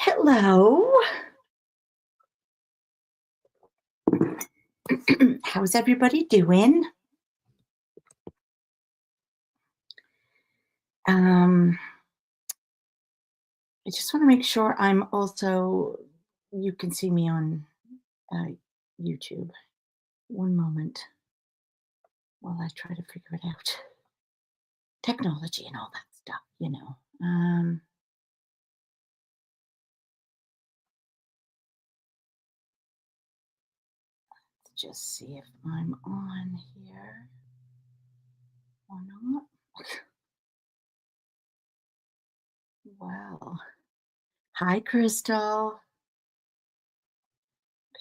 Hello. How's everybody doing? Um, I just want to make sure you can see me on uh, YouTube. One moment while I try to figure it out. Technology and all that stuff. Let's just see if I'm on here or not. Wow. Hi, Crystal.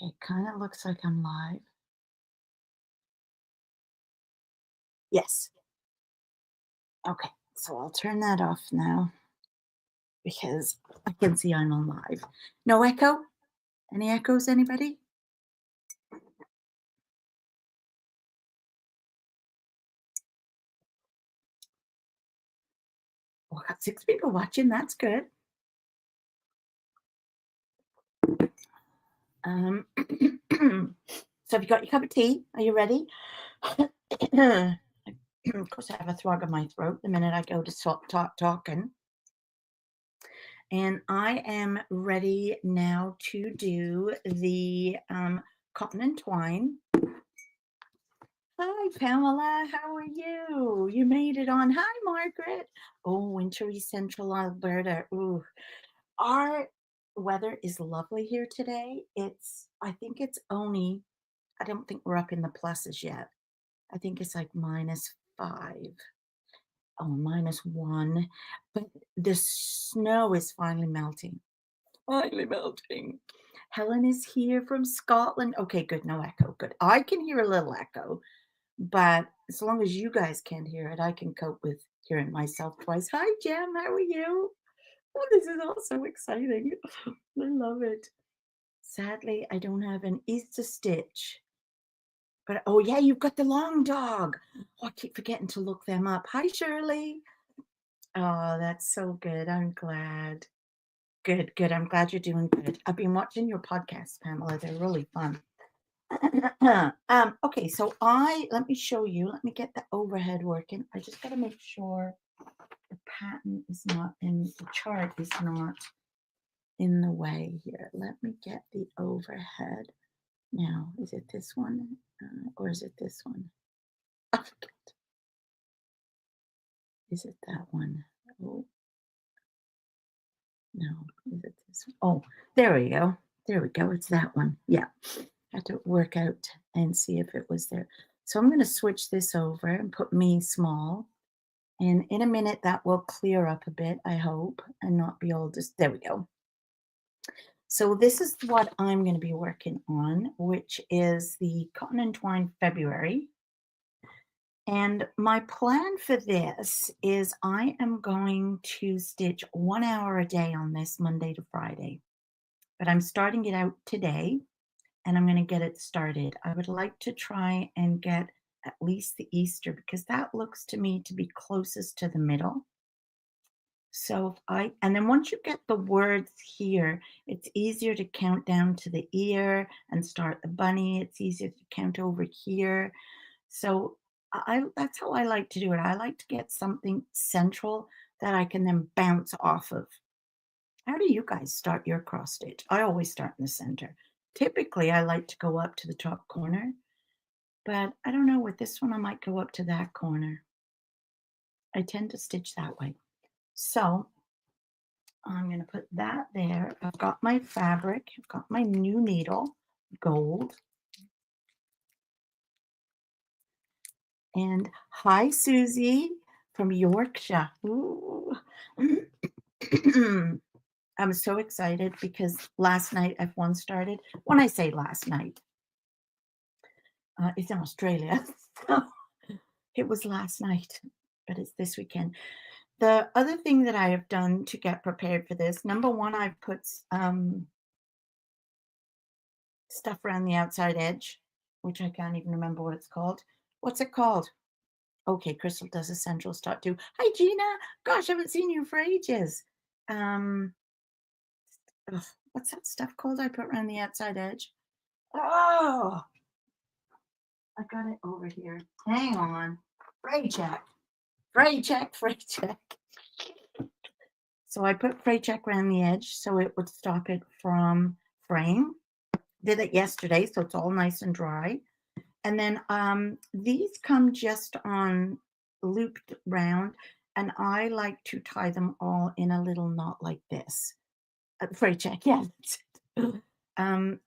Okay, kind of looks like I'm live. Yes. Okay, so I'll turn that off now because I can see I'm on live. No echo? Any echoes, anybody? Well, I got 6 people watching. That's good. So have you got your cup of tea? Are you ready? Of course, I have a throat in my throat the minute I go to stop talking. And I am ready now to do the cotton and twine. Hi, Pamela. How are you? You made it on. Hi, Margaret. Oh, wintry central Alberta. Ooh, our weather is lovely here today. I think it's only, I don't think we're up in the pluses yet. I think it's like -5. Oh, -1. But the snow is finally melting. Finally melting. Helen is here from Scotland. Okay, good. No echo. Good. I can hear a little echo. But as long as you guys can't hear it, I can cope with hearing myself twice. Hi, Jem. How are you? Oh, this is all so exciting. I love it. Sadly, I don't have an Easter stitch. But oh, yeah, you've got the long dog. Oh, I keep forgetting to look them up. Hi, Shirley. Oh, that's so good. I'm glad. Good, good. I'm glad you're doing good. I've been watching your podcasts, Pamela. They're really fun. Okay, so let me show you. Let me get the overhead working. I just got to make sure the pattern is not in the chart is not in the way here. Let me get the overhead. Now, is it this one or is it this one? I forget. Is it that one? Oh, no. Is it this one? Oh, there we go. There we go. It's that one. Yeah. Had to work out and see if it was there. So I'm going to switch this over and put me small. And in a minute, that will clear up a bit, I hope, and not be all just, there we go. So this is what I'm going to be working on, which is the Cotton and Twine February. And my plan for this is I am going to stitch 1 hour a day on this Monday to Friday. But I'm starting it out today and I'm going to get it started. I would like to try and get at least the Easter because that looks to me to be closest to the middle. So and then once you get the words here, it's easier to count down to the ear and start the bunny. It's easier to count over here. So that's how I like to do it. I like to get something central that I can then bounce off of. How do you guys start your cross stitch? I always start in the center. Typically, I like to go up to the top corner, but I don't know, with this one, I might go up to that corner. I tend to stitch that way. So I'm going to put that there. I've got my fabric. I've got my new needle, gold. And hi, Susie from Yorkshire. Ooh. I'm so excited because last night F1 started. When I say last night, it's in Australia. So it was last night, but it's this weekend. The other thing that I have done to get prepared for this, number one, I've put stuff around the outside edge, which I can't even remember what it's called. What's it called? Okay, Crystal does a central start too. Hi, Gina. Gosh, I haven't seen you for ages. Ugh, what's that stuff called I put around the outside edge? Oh, I got it over here. Hang on. Fray check. Fray check, fray check. So I put fray check around the edge so it would stop it from fraying. Did it yesterday, so it's all nice and dry. And then these come just on looped round, and I like to tie them all in a little knot like this. Fray check, yeah.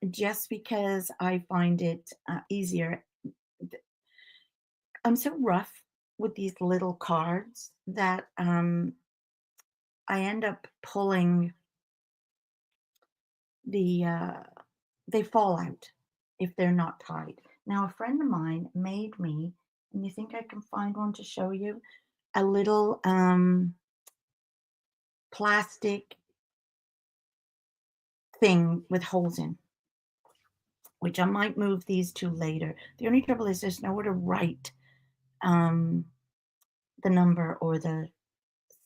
Just because I find it easier. I'm so rough with these little cards that I end up pulling the they fall out if they're not tied. Now, a friend of mine made me, and you think I can find one to show you, a little plastic thing with holes in, which I might move these to later. The only trouble is there's nowhere to write um, the number or the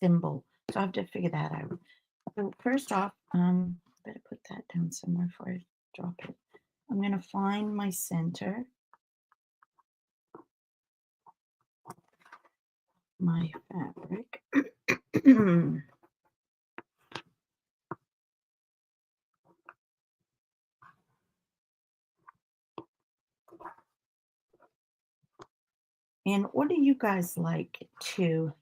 symbol. So I have to figure that out. So first off, better put that down somewhere before I drop it. I'm going to find my center, my fabric. And what do you guys like to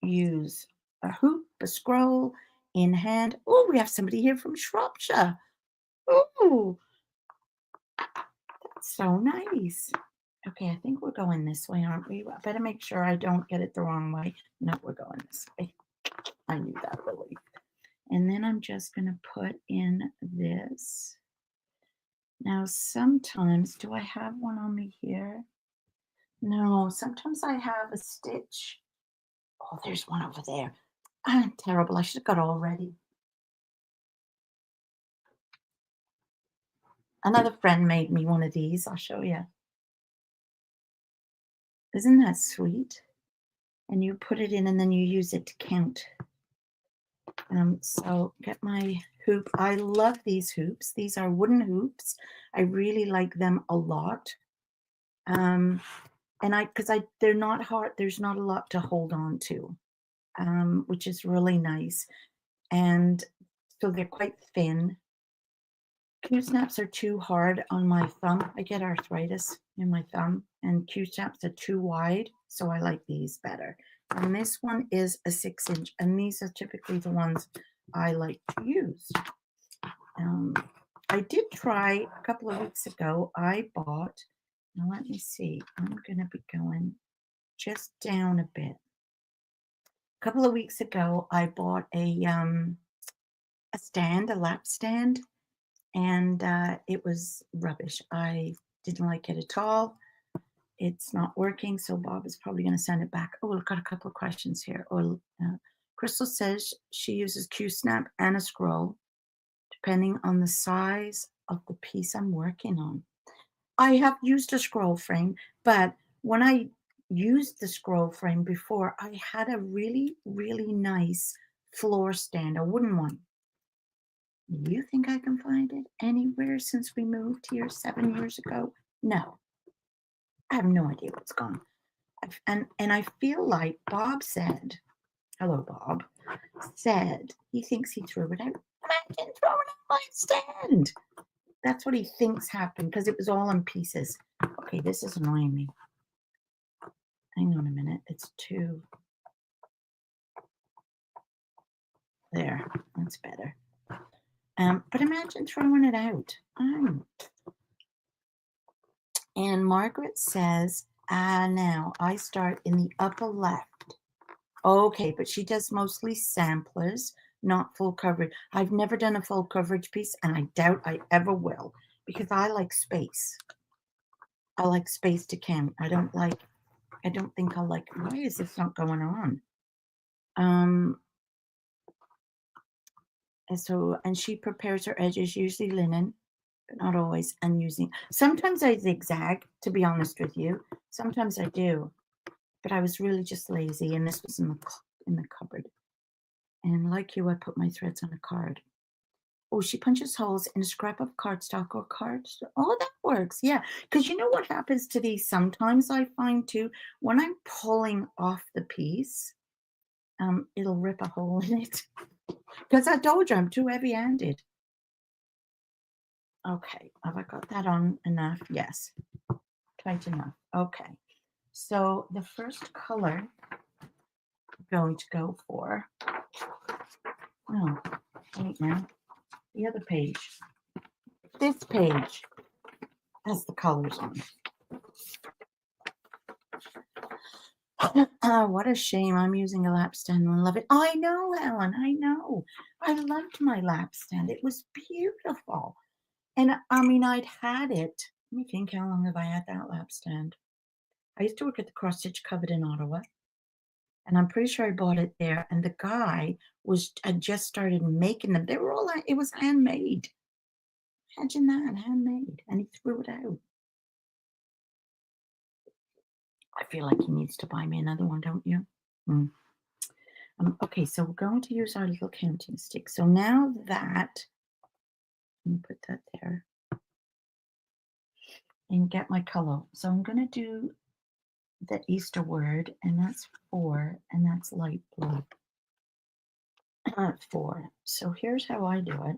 use? A hoop, a scroll, in hand? Oh, we have somebody here from Shropshire. Oh, that's so nice. Okay, I think we're going this way, aren't we? I better make sure I don't get it the wrong way. No, we're going this way. I knew that really. And then I'm just going to put in this. Now, sometimes, do I have one on me here? No, sometimes I have a stitch. Oh, there's one over there. I'm terrible. I should have got all ready. Another friend made me one of these. I'll show you. Isn't that sweet? And you put it in and then you use it to count. So get my hoop. I love these hoops. These are wooden hoops. I really like them a lot. And they're not hard. There's not a lot to hold on to, which is really nice. And so they're quite thin. Q snaps are too hard on my thumb. I get arthritis in my thumb, and Q snaps are too wide, so I like these better. And this one is a 6-inch, and these are typically the ones I like to use. I did try a couple of weeks ago. I bought, now let me see, I'm going to be going just down a bit. A couple of weeks ago, I bought a stand, a lap stand, and it was rubbish. I didn't like it at all. It's not working, so Bob is probably going to send it back. Oh, we've got a couple of questions here. Crystal says she uses Q-snap and a scroll, depending on the size of the piece I'm working on. I have used a scroll frame, but when I used the scroll frame before, I had a really, really nice floor stand, a wooden one. You think I can find it anywhere since we moved here 7 years ago? No. I have no idea what's gone. And I feel like Bob said, hello, Bob, said he thinks he threw it out. Imagine throwing out my stand. That's what he thinks happened because it was all in pieces. Okay, this is annoying me. Hang on a minute. It's too. There, that's better. But imagine throwing it out. And Margaret says, now I start in the upper left. Okay, but she does mostly samplers, not full coverage. I've never done a full coverage piece, and I doubt I ever will, because I like space. I like space to count. I don't think I'll like, why is this not going on? And she prepares her edges, usually linen, but not always, and sometimes I zigzag, to be honest with you. Sometimes I do, but I was really just lazy, and this was in the cupboard. And like you, I put my threads on a card. Oh, she punches holes in a scrap of cardstock or cards. Oh, that works. Yeah. Because you know what happens to these sometimes I find too, when I'm pulling off the piece, it'll rip a hole in it. Because I told you I'm too heavy handed. Okay. Have I got that on enough? Yes. Tight enough. Okay. So the first color I'm going to go for. Oh, wait now. The other page. This page has the colors on it. Oh, what a shame. I'm using a lap stand and love it. I know, Helen. I know. I loved my lap stand. It was beautiful. And I mean, I'd had it. Let me think, how long have I had that lap stand? I used to work at the Cross Stitch Cupboard in Ottawa, and I'm pretty sure I bought it there. And the guy had just started making them. They were all, it was handmade. Imagine that, handmade. And he threw it out. I feel like he needs to buy me another one, don't you? Hmm. Okay, so we're going to use our little counting stick. So now that, let me put that there and get my color. So I'm going to do the Easter word, and that's 4, and that's light blue. 4. So here's how I do it.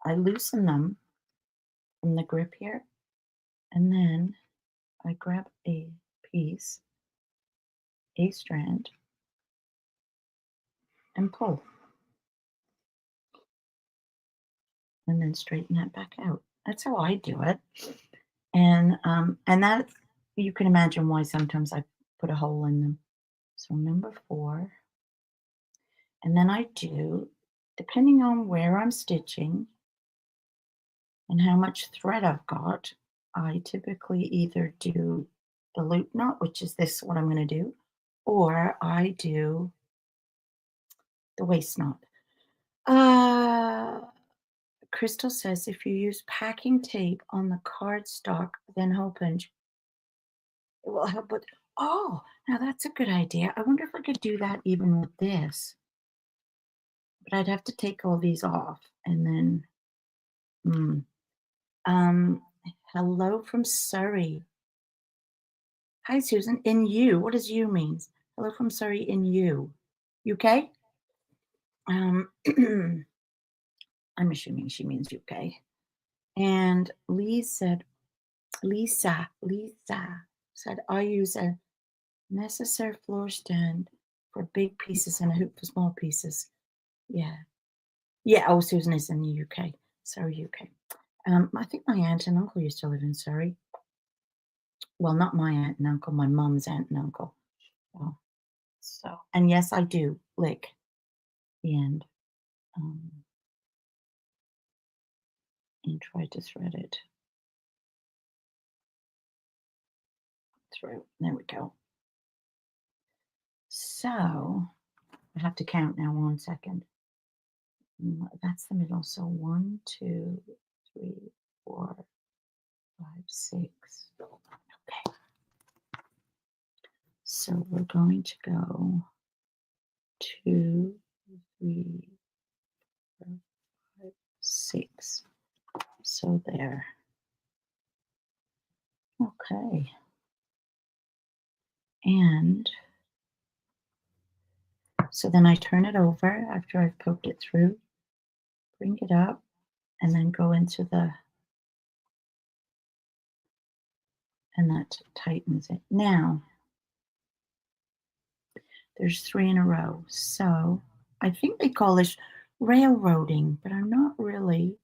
I loosen them from the grip here, and then I grab a piece, a strand, and pull, and then straighten that back out. That's how I do it. And that, you can imagine why sometimes I put a hole in them. So number 4, and then I do, depending on where I'm stitching and how much thread I've got, I typically either do the loop knot, which is this what I'm going to do, or I do the waist knot. Crystal says if you use packing tape on the cardstock, then hole punch, it will help with. Oh, now that's a good idea. I wonder if I could do that even with this. But I'd have to take all these off and then. Hmm. Um, Hello from Surrey. Hi, Susan. In you. What does you means? Hello from Surrey in you. UK? I'm assuming she means UK. And Lisa said, I use a necessary floor stand for big pieces and a hoop for small pieces. Yeah. Yeah. Oh, Susan is in the UK. Surrey, UK. I think my aunt and uncle used to live in Surrey. Well, not my aunt and uncle, my mom's aunt and uncle. Oh, so, and yes, I do lick the end and try to thread it through. There we go. So I have to count now. 1 second. That's the middle. So 1, 2, 3, 4, 5, 6. Okay. So we're going to go 2, 3, 4, 5, 6. So there. Okay. And so then I turn it over after I've poked it through, bring it up, and then go into and that tightens it. Now, there's 3 in a row. So I think they call this railroading, but I'm not really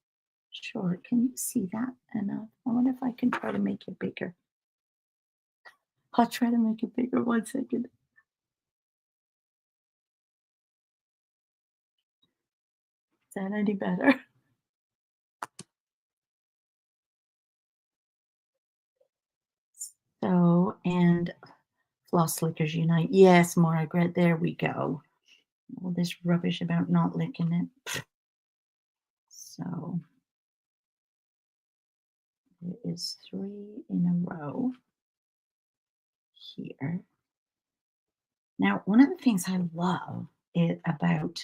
sure. Can you see that enough? I wonder if I can try to make it bigger. I'll try to make it bigger. 1 second. Is that any better? So, and Floss Lickers Unite. Yes, Margaret, there we go. All this rubbish about not licking it. So there is 3 in a row here. Now, one of the things I love it about,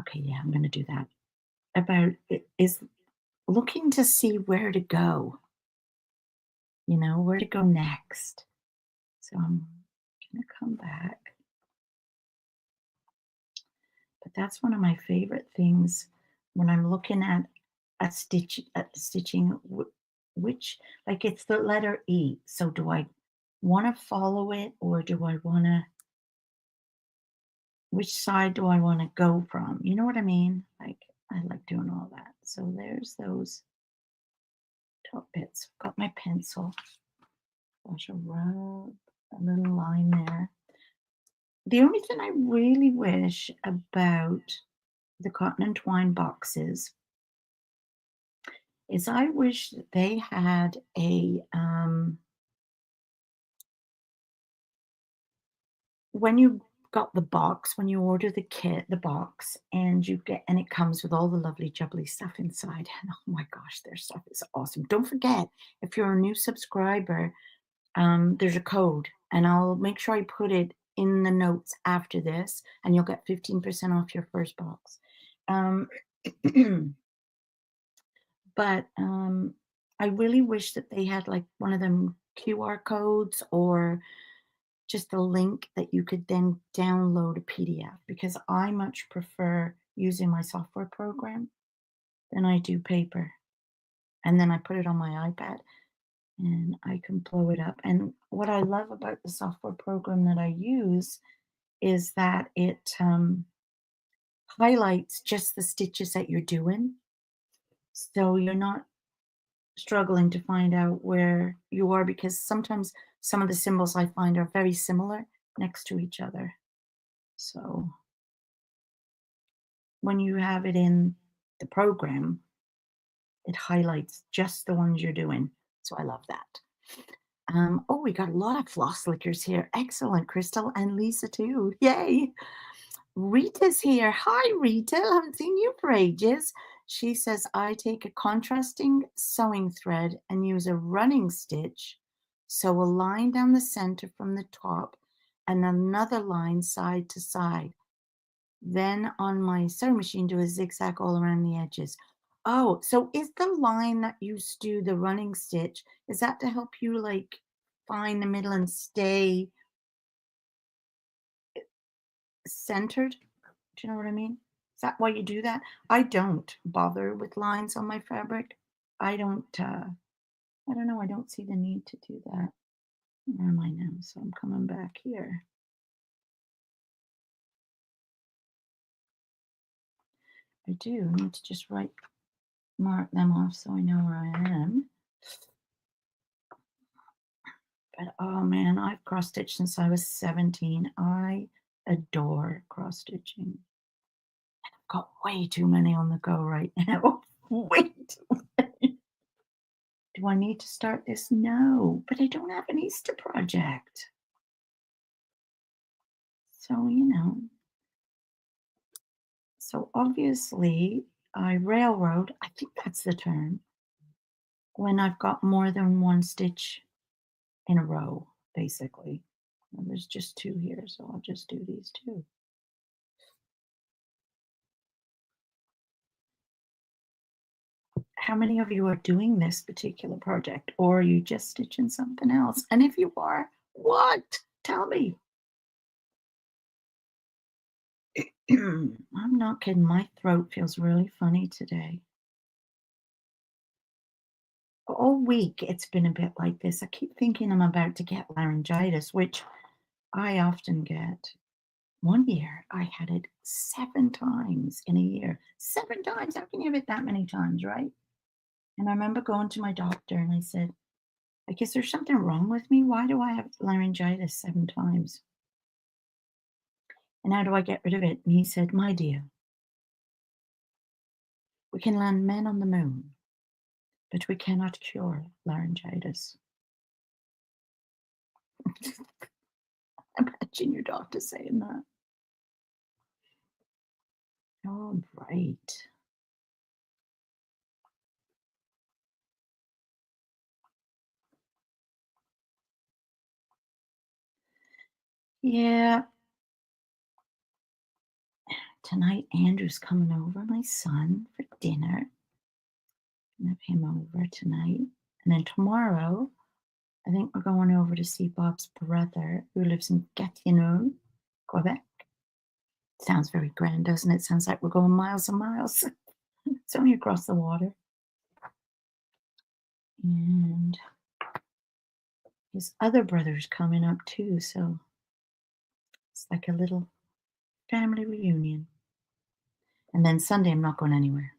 okay, yeah, I'm going to do that. About it is looking to see where to go, where to go next. So I'm going to come back. But that's one of my favorite things when I'm looking at stitching, which, like, it's the letter E. So do I want to follow it, or do I want to, which side do I want to go from? You know what I mean? Like, I like doing all that. So there's those top bits. Got my pencil. I should rub a little line there. The only thing I really wish about the cotton and twine boxes is I wish that they had when you got the box, when you order the kit, the box, and it comes with all the lovely jubbly stuff inside. And oh my gosh, their stuff is awesome. Don't forget, if you're a new subscriber, there's a code, and I'll make sure I put it in the notes after this, and you'll get 15% off your first box. Um, but I really wish that they had like one of them QR codes, or just a link that you could then download a PDF, because I much prefer using my software program than I do paper. And then I put it on my iPad and I can blow it up. And what I love about the software program that I use is that it highlights just the stitches that you're doing. So you're not struggling to find out where you are, because sometimes some of the symbols I find are very similar next to each other. So when you have it in the program, it highlights just the ones you're doing. So I love that. Oh, we got a lot of floss lickers here. Excellent, Crystal and Lisa too. Yay. Rita's here. Hi, Rita. I haven't seen you for ages. She says, I take a contrasting sewing thread and use a running stitch. Sew a line down the center from the top and another line side to side. Then on my sewing machine, do a zigzag all around the edges. Oh, so is the line that you do the running stitch, is that to help you like find the middle and stay centered? Do you know what I mean? Is that why you do that? I don't bother with lines on my fabric. I don't know, I don't see the need to do that. Where am I now? So I'm coming back here. I do need to just mark them off so I know where I am. But oh man, I've cross stitched since I was 17. I adore cross stitching. I've got way too many on the go right now. Way too many. Do I need to start this? No, but I don't have an Easter project. So, so obviously I railroad, I think that's the term, when I've got more than one stitch in a row, basically. Well, there's just two here, so I'll just do these two. How many of you are doing this particular project, or are you just stitching something else? And if you are, what? Tell me. I'm not kidding. My throat feels really funny today. All week it's been a bit like this. I keep thinking I'm about to get laryngitis, which I often get. One year I had it 7 times in a year. 7 times. How can you have it that many times, right? And I remember going to my doctor and I said, I guess there's something wrong with me. Why do I have laryngitis 7 times? And how do I get rid of it? And he said, my dear, we can land men on the moon, but we cannot cure laryngitis. Imagine your doctor saying that. All right. Yeah, Tonight, Andrew's coming over, my son, for dinner. I have him over tonight. And then tomorrow, I think we're going over to see Bob's brother who lives in Gatineau, Quebec. Sounds very grand, doesn't it? Sounds like we're going miles and miles. It's only across the water. And his other brother's coming up too, so it's like a little family reunion. And then Sunday, I'm not going anywhere.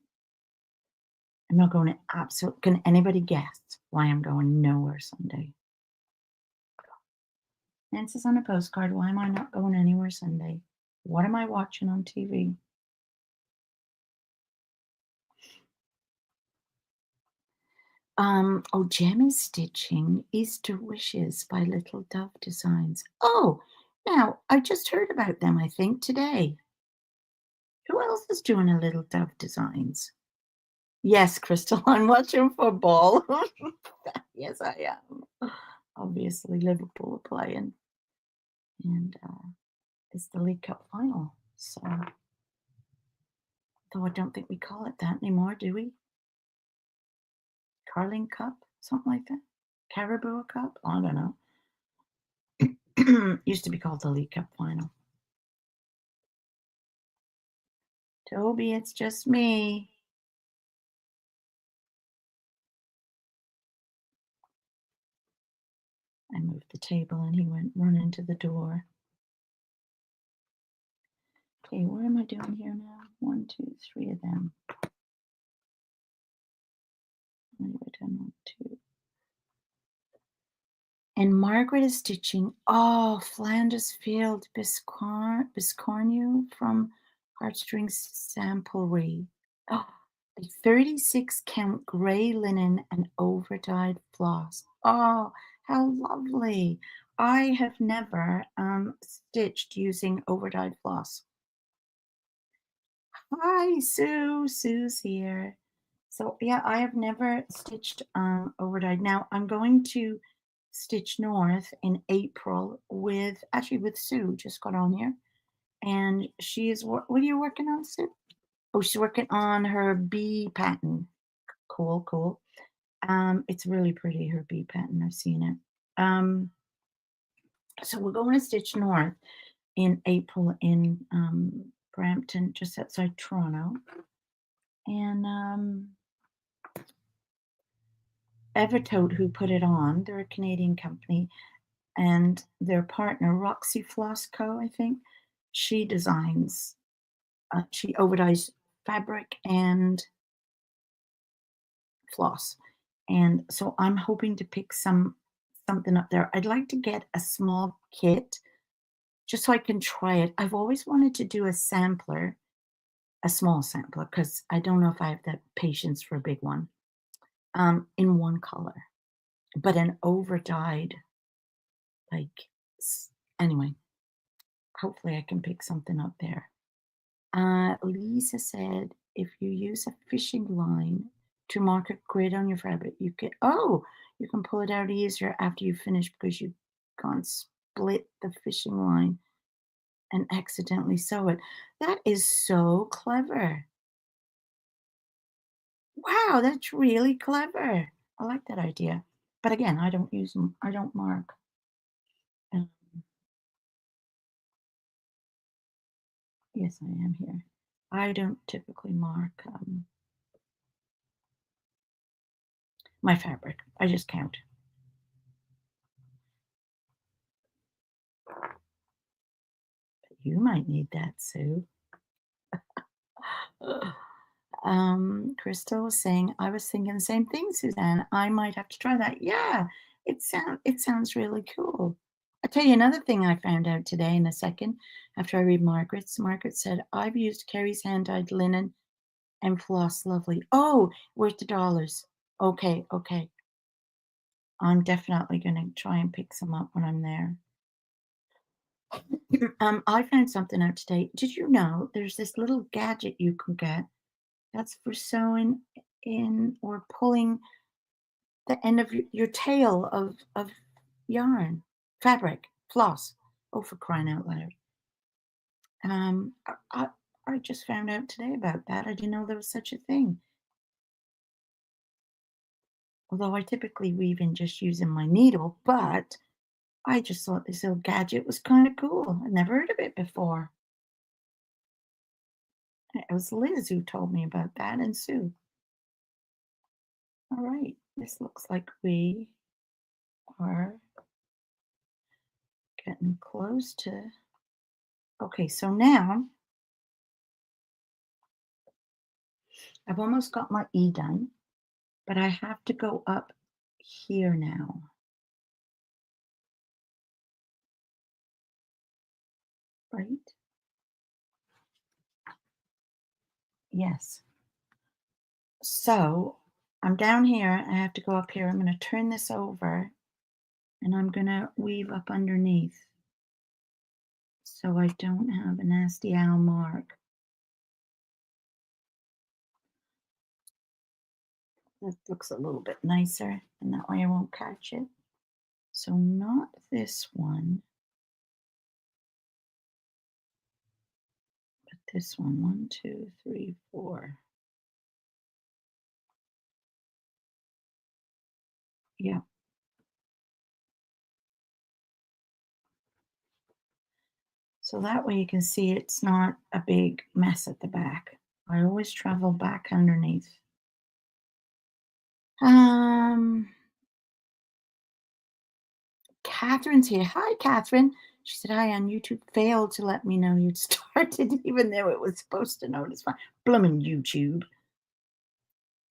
I'm not going to absolutely. Can anybody guess why I'm going nowhere Sunday? Answers on a postcard. Why am I not going anywhere Sunday? What am I watching on TV? Oh, Jem is stitching Easter Wishes by Little Dove Designs. Oh, now I just heard about them, I think, today. Who else is doing a Little Dove Designs? Yes, Crystal, I'm watching football. Yes, I am. Obviously, Liverpool are playing, and it's the League Cup final. So, though I don't think we call it that anymore, do we? Carling Cup, something like that. Caribou Cup. I don't know. Used to be called the League Cup final. Toby, it's just me. I moved the table and he went running to the door. Okay, what am I doing here now? 1, 2, 3 of them. Maybe I done 1, 2. And Margaret is stitching, oh, Flanders Field Biscornu from Heartstrings Samplery. Oh, a 36 count gray linen and overdyed floss. Oh, how lovely. I have never stitched using overdyed floss. Hi, Sue. Sue's here. So yeah, I have never stitched overdyed. Now I'm going to stitch north in April with actually with Sue. Just got on here, and she is what are you working on, Sue? Oh, she's working on her bee pattern. Cool, cool. It's really pretty, her bee pattern. I've seen it. So we're going to stitch north in April in Brampton, just outside Toronto. And Evertote, who put it on, they're a Canadian company, and their partner, Roxy Floss Co., I think, she designs, she overdyes fabric and floss. And so I'm hoping to pick something up there. I'd like to get a small kit just so I can try it. I've always wanted to do a sampler, a small sampler, because I don't know if I have the patience for a big one, in one color, but an overdyed, like, anyway, hopefully I can pick something up there. Lisa said, if you use a fishing line to mark a grid on your fabric, you can pull it out easier after you finish because you can't split the fishing line and accidentally sew it. That is so clever. Wow, that's really clever. I like that idea. But again, I don't use them. I don't mark. Um, yes, I am here. I don't typically mark my fabric. I just count. You might need that, Sue. Crystal was saying, I was thinking the same thing, Suzanne. I might have to try that. Yeah, it sounds really cool. I'll tell you another thing I found out today in a second after I read Margaret's. Margaret said, I've used Carrie's hand-dyed linen and floss lovely. Oh, worth the dollars. Okay, okay. I'm definitely gonna try and pick some up when I'm there. I found something out today. Did you know there's this little gadget you can get that's for sewing in or pulling the end of your tail of yarn, fabric, floss. Oh, for crying out loud. I I just found out today about that. I didn't know there was such a thing. Although I typically weave in just using my needle, but I just thought this little gadget was kind of cool. I'd never heard of it before. It was Liz who told me about that and Sue. All right, this looks like we are getting close to. Okay, so now I've almost got my E done, but I have to go up here now, right? Yes. So I'm down here. I have to go up here. I'm going to turn this over and I'm going to weave up underneath so I don't have a nasty owl mark. That looks a little bit nicer and that way I won't catch it. So not this one, but this one. 1, 2, 3, 4. Yeah. So that way you can see it's not a big mess at the back. I always travel back underneath. Um, Catherine's here. Hi, Catherine. She said, hi on YouTube. Failed to let me know you'd started, even though it was supposed to notify. Bloomin' YouTube.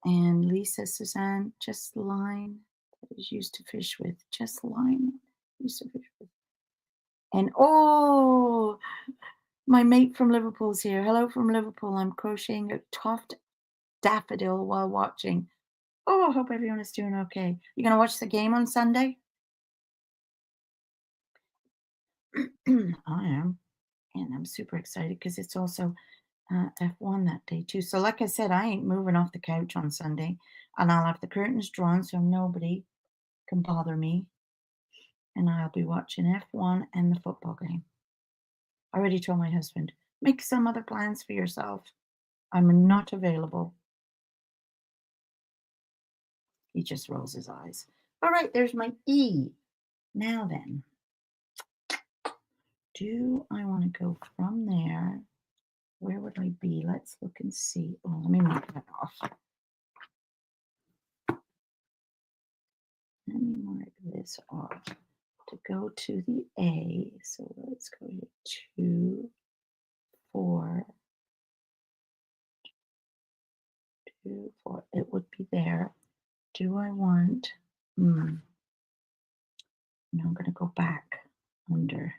And Lisa Suzanne, just line that is used to fish with. Just line used to fish with. And oh, my mate from Liverpool's here. Hello from Liverpool. I'm crocheting a tuft daffodil while watching. Oh, I hope everyone is doing okay. You gonna watch the game on Sunday? I am, and I'm super excited because it's also F1 that day too. So, like I said, I ain't moving off the couch on Sunday, and I'll have the curtains drawn so nobody can bother me, and I'll be watching F1 and the football game. I already told my husband, make some other plans for yourself. I'm not available. He just rolls his eyes. All right, there's my E. Now then, do I want to go from there? Where would I be? Let's look and see. Oh, let me mark that off. Let me mark this off to go to the A. So let's go here. 2, 4, 2, 4. It would be there. Do I want? No, I'm going to go back under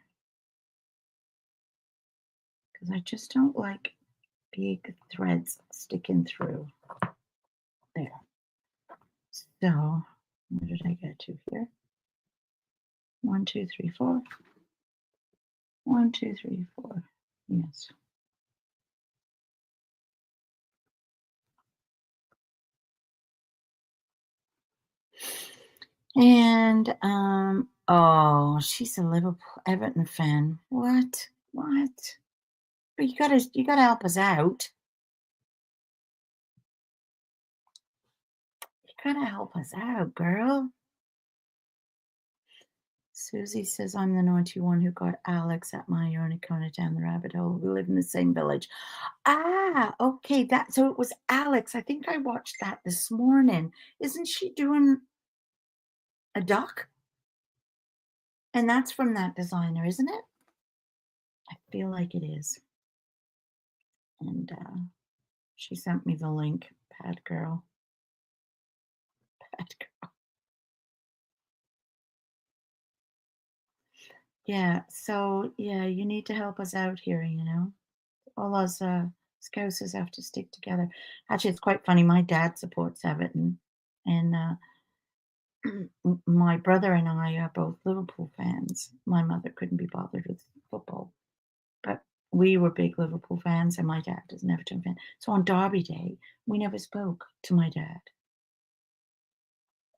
because I just don't like big threads sticking through. There. So where did I get to here? 1, 2, 3, 4. 1, 2, 3, 4. Yes. And oh, she's a Liverpool Everton fan. What? What? But you gotta help us out. You gotta help us out, girl. Susie says I'm the naughty one who got Alex at my unicorn down the rabbit hole. We live in the same village. Ah, okay. That so it was Alex. I think I watched that this morning. Isn't she doing a doc? And that's from that designer, isn't it? I feel like it is. And she sent me the link. Bad girl. Bad girl. Yeah. So yeah, you need to help us out here. All us Scousers have to stick together. Actually, it's quite funny. My dad supports Everton, and my brother and I are both Liverpool fans. My mother couldn't be bothered with football, but we were big Liverpool fans, and my dad is an Everton fan. So on Derby Day, we never spoke to my dad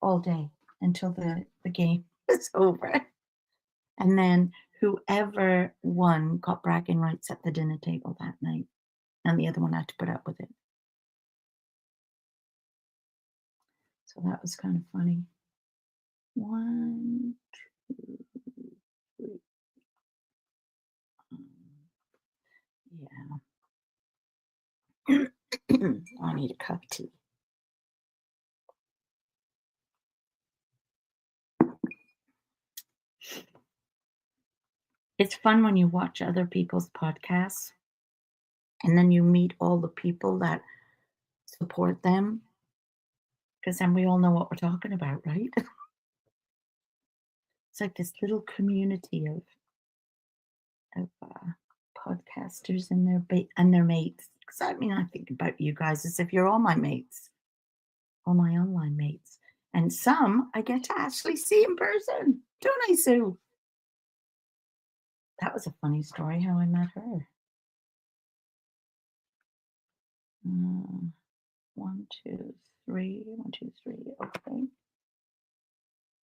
all day until the game was over. And then whoever won got bragging rights at the dinner table that night. and the other one had to put up with it. So that was kind of funny. One, two, three. um, Yeah. I need a cup of tea. It's fun when you watch other people's podcasts and then you meet all the people that support them, because then we all know what we're talking about, right? It's like this little community of podcasters and their mates. 'Cause I mean, I think about you guys as if you're all my mates, all my online mates, and some I get to actually see in person, don't I, Sue? That was a funny story how I met her. Uh, 1, 2, 3, 1, 2, 3. Okay.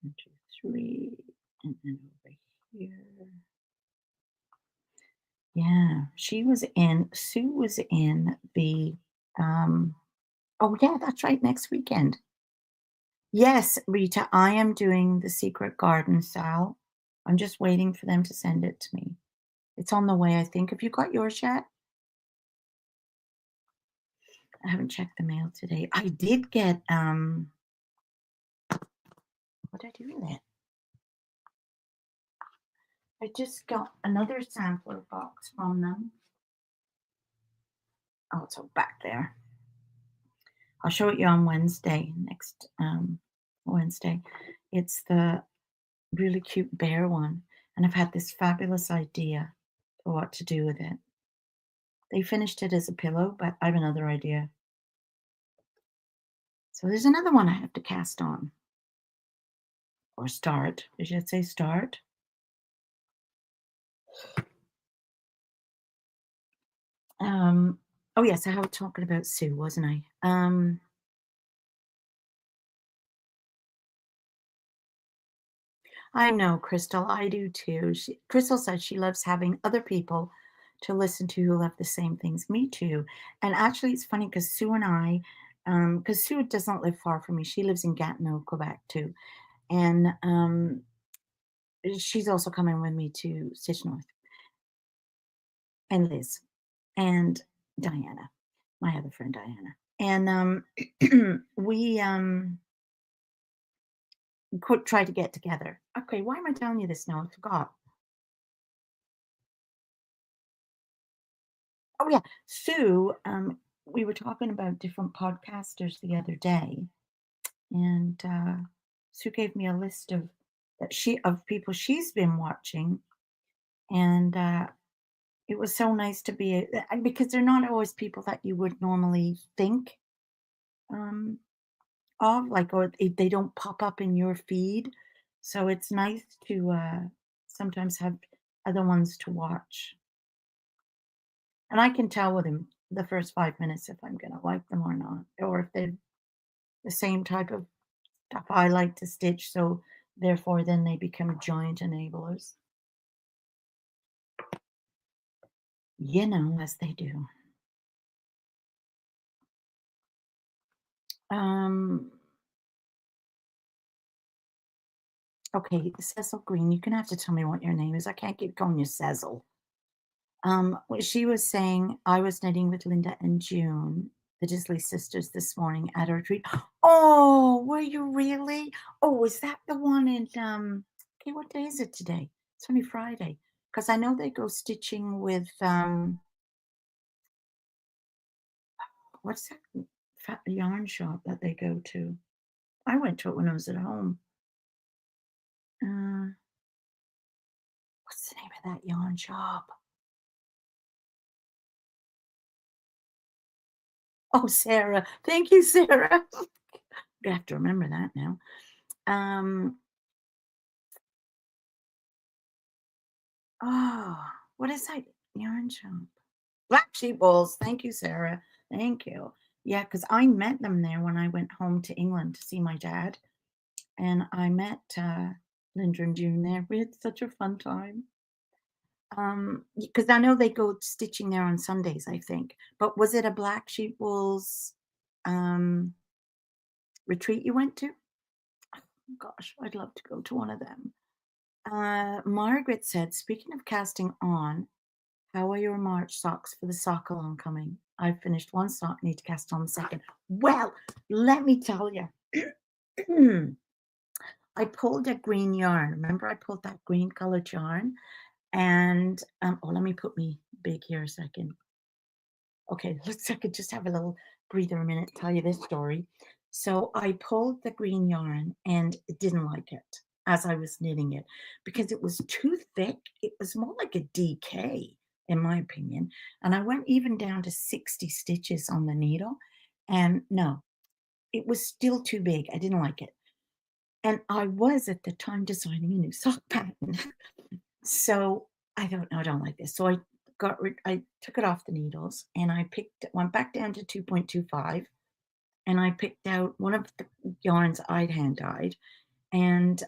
1, 2, 3, and then over here. Yeah, Sue was in oh yeah, that's right, next weekend. Yes, Rita, I am doing the Secret Garden Sal. I'm just waiting for them to send it to me. It's on the way, I think. Have you got yours yet? I haven't checked the mail today. I did get what did I do with it? I just got another sampler box from them. Oh, it's all back there. I'll show it you on Wednesday, next Wednesday. It's the really cute bear one, and I've had this fabulous idea for what to do with it. They finished it as a pillow, but I have another idea. So there's another one I have to cast on or start. I should say start. Um, oh yes, I was talking about Sue, wasn't I? I know, Crystal. I do too. Crystal says she loves having other people to listen to who love the same things. Me too. And actually, it's funny because Sue and I, because Sue doesn't live far from me. She lives in Gatineau, Quebec too, and she's also coming with me to Stitch North, and Liz, and Diana, my other friend Diana, and we could try to get together. Okay, why am I telling you this now? I forgot. Oh yeah, Sue. We were talking about different podcasters the other day, and Sue gave me a list of people she's been watching, and it was so nice to be because they're not always people that you would normally think um, of, like, or they don't pop up in your feed. So it's nice to sometimes have other ones to watch, and I can tell within the first 5 minutes if I'm gonna like them or not, or if they're the same type of stuff I like to stitch, so therefore then they become giant enablers. As they do. Um, okay, Cecil Green, you're gonna have to tell me what your name is. I can't keep calling you Cecil. She was saying I was knitting with Linda and June, the Disley sisters, this morning at a retreat. Oh, were you really? Oh, is that the one in okay, what day is it today? It's only Friday. Because I know they go stitching with what's that yarn shop that they go to? I went to it when I was at home. Uh, what's the name of that yarn shop? Oh, Sarah. Thank you, Sarah. I have to remember that now. Um, oh, what is that yarn shop? Black Sheep Wolves. Thank you, Sarah. Thank you. Yeah, because I met them there when I went home to England to see my dad. And I met Linda and June there. We had such a fun time. Because I know they go stitching there on Sundays, I think. But was it a Black Sheep Wool's, um, retreat you went to? Gosh, I'd love to go to one of them. Margaret said, "Speaking of casting on, how are your March socks for the sock along coming? I've finished one sock, need to cast on the second." Well, let me tell you, I pulled a green yarn. Remember I pulled that green colored yarn? And, oh, let me put me big here a second. Okay, let's I could just have a little breather a minute, tell you this story. So I pulled the green yarn and didn't like it as I was knitting it because it was too thick. It was more like a DK, in my opinion. And I went even down to 60 stitches on the needle. And no, it was still too big. I didn't like it. And I was at the time designing a new sock pattern. So I thought, "No, I don't like this." So I took it off the needles and I went back down to 2.25 and I picked out one of the yarns I'd hand dyed and,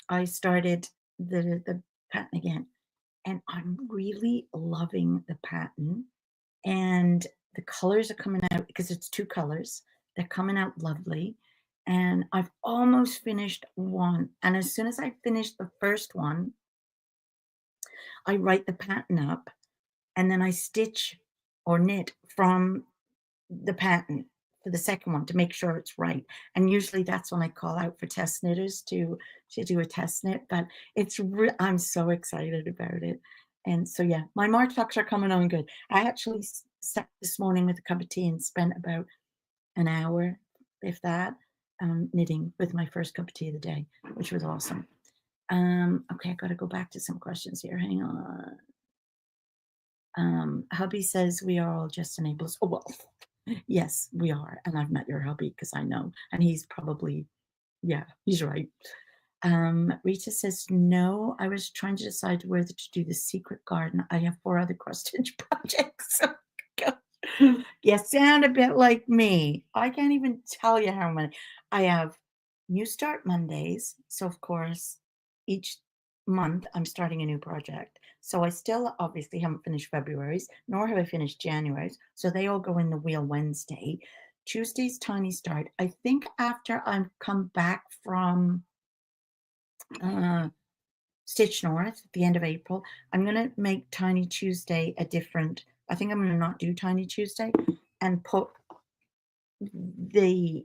I started the pattern again, and I'm really loving the pattern, and the colors are coming out because it's 2 colors. They're coming out lovely, and I've almost finished one, and as soon as I finish the first one, I write the pattern up and then I stitch or knit from the pattern for the second one to make sure it's right. And usually that's when I call out for test knitters to do a test knit. But I'm so excited about it. And so yeah, my March talks are coming on good. I actually sat this morning with a cup of tea and spent about an hour, if that, knitting with my first cup of tea of the day, which was awesome. Okay, I got to go back to some questions here. Hang on. Hubby says we are all just enablers. Oh, well, yes, we are. And I've met your hubby because I know. And he's probably, yeah, he's right. Rita says, no, I was trying to decide whether to do the secret garden. I have 4 other cross stitch projects. You sound a bit like me. I can't even tell you how many. I have New Start Mondays. So, of course, each month I'm starting a new project. So I still obviously haven't finished February's, nor have I finished January's. So they all go in the wheel Wednesday. Tuesday's Tiny Start. I think after I've come back from uh, Stitch North at the end of April, I'm going to make Tiny Tuesday a different. I think I'm going to not do Tiny Tuesday and put the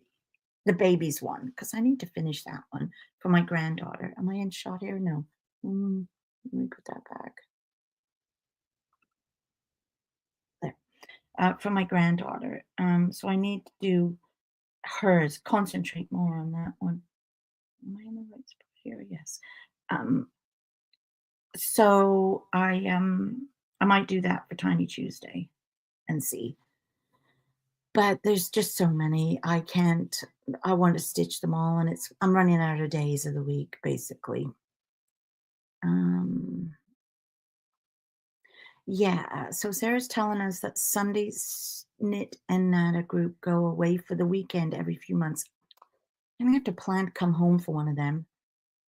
the baby's one because I need to finish that one for my granddaughter. Am I in shot here? No. Let me put that back there. For my granddaughter. So I need to do hers. Concentrate more on that one. Am I in the right spot here? Yes. Um, so I might do that for Tiny Tuesday and see. But there's just so many. I can't. I want to stitch them all, and I'm running out of days of the week, basically. Um, yeah. So Sarah's telling us that Sunday's knit and nana group go away for the weekend every few months. I'm gonna have to plan to come home for one of them.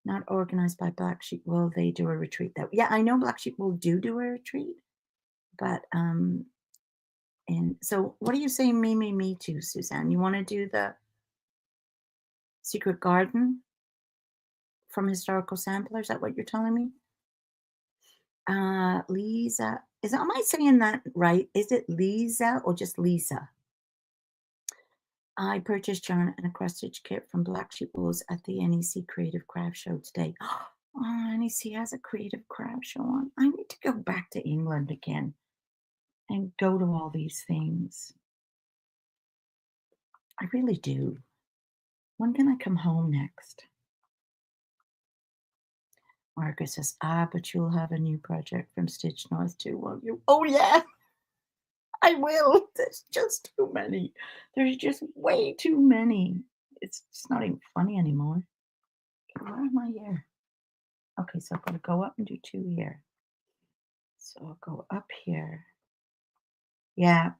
Not organized by Black Sheep Wool. They do a retreat that. Yeah, I know Black Sheep Wool do a retreat, but and so what are you saying? Me too, Suzanne. You want to do the Secret Garden from Historical Sampler? Is that what you're telling me? Lisa, am I saying that right? Is it Lisa or just Lisa? I purchased yarn and a cross stitch kit from Black Sheep Wools at the NEC Creative Craft Show today. Oh, NEC has a creative craft show on. I need to go back to England again and go to all these things. I really do. When can I come home next? Margaret says, but you'll have a new project from Stitch North too, won't you? Oh, yeah, I will. There's just too many. There's just way too many. It's just not even funny anymore. Okay, where am I here? Okay, so I've got to go up and do 2 here. So I'll go up here. Yeah,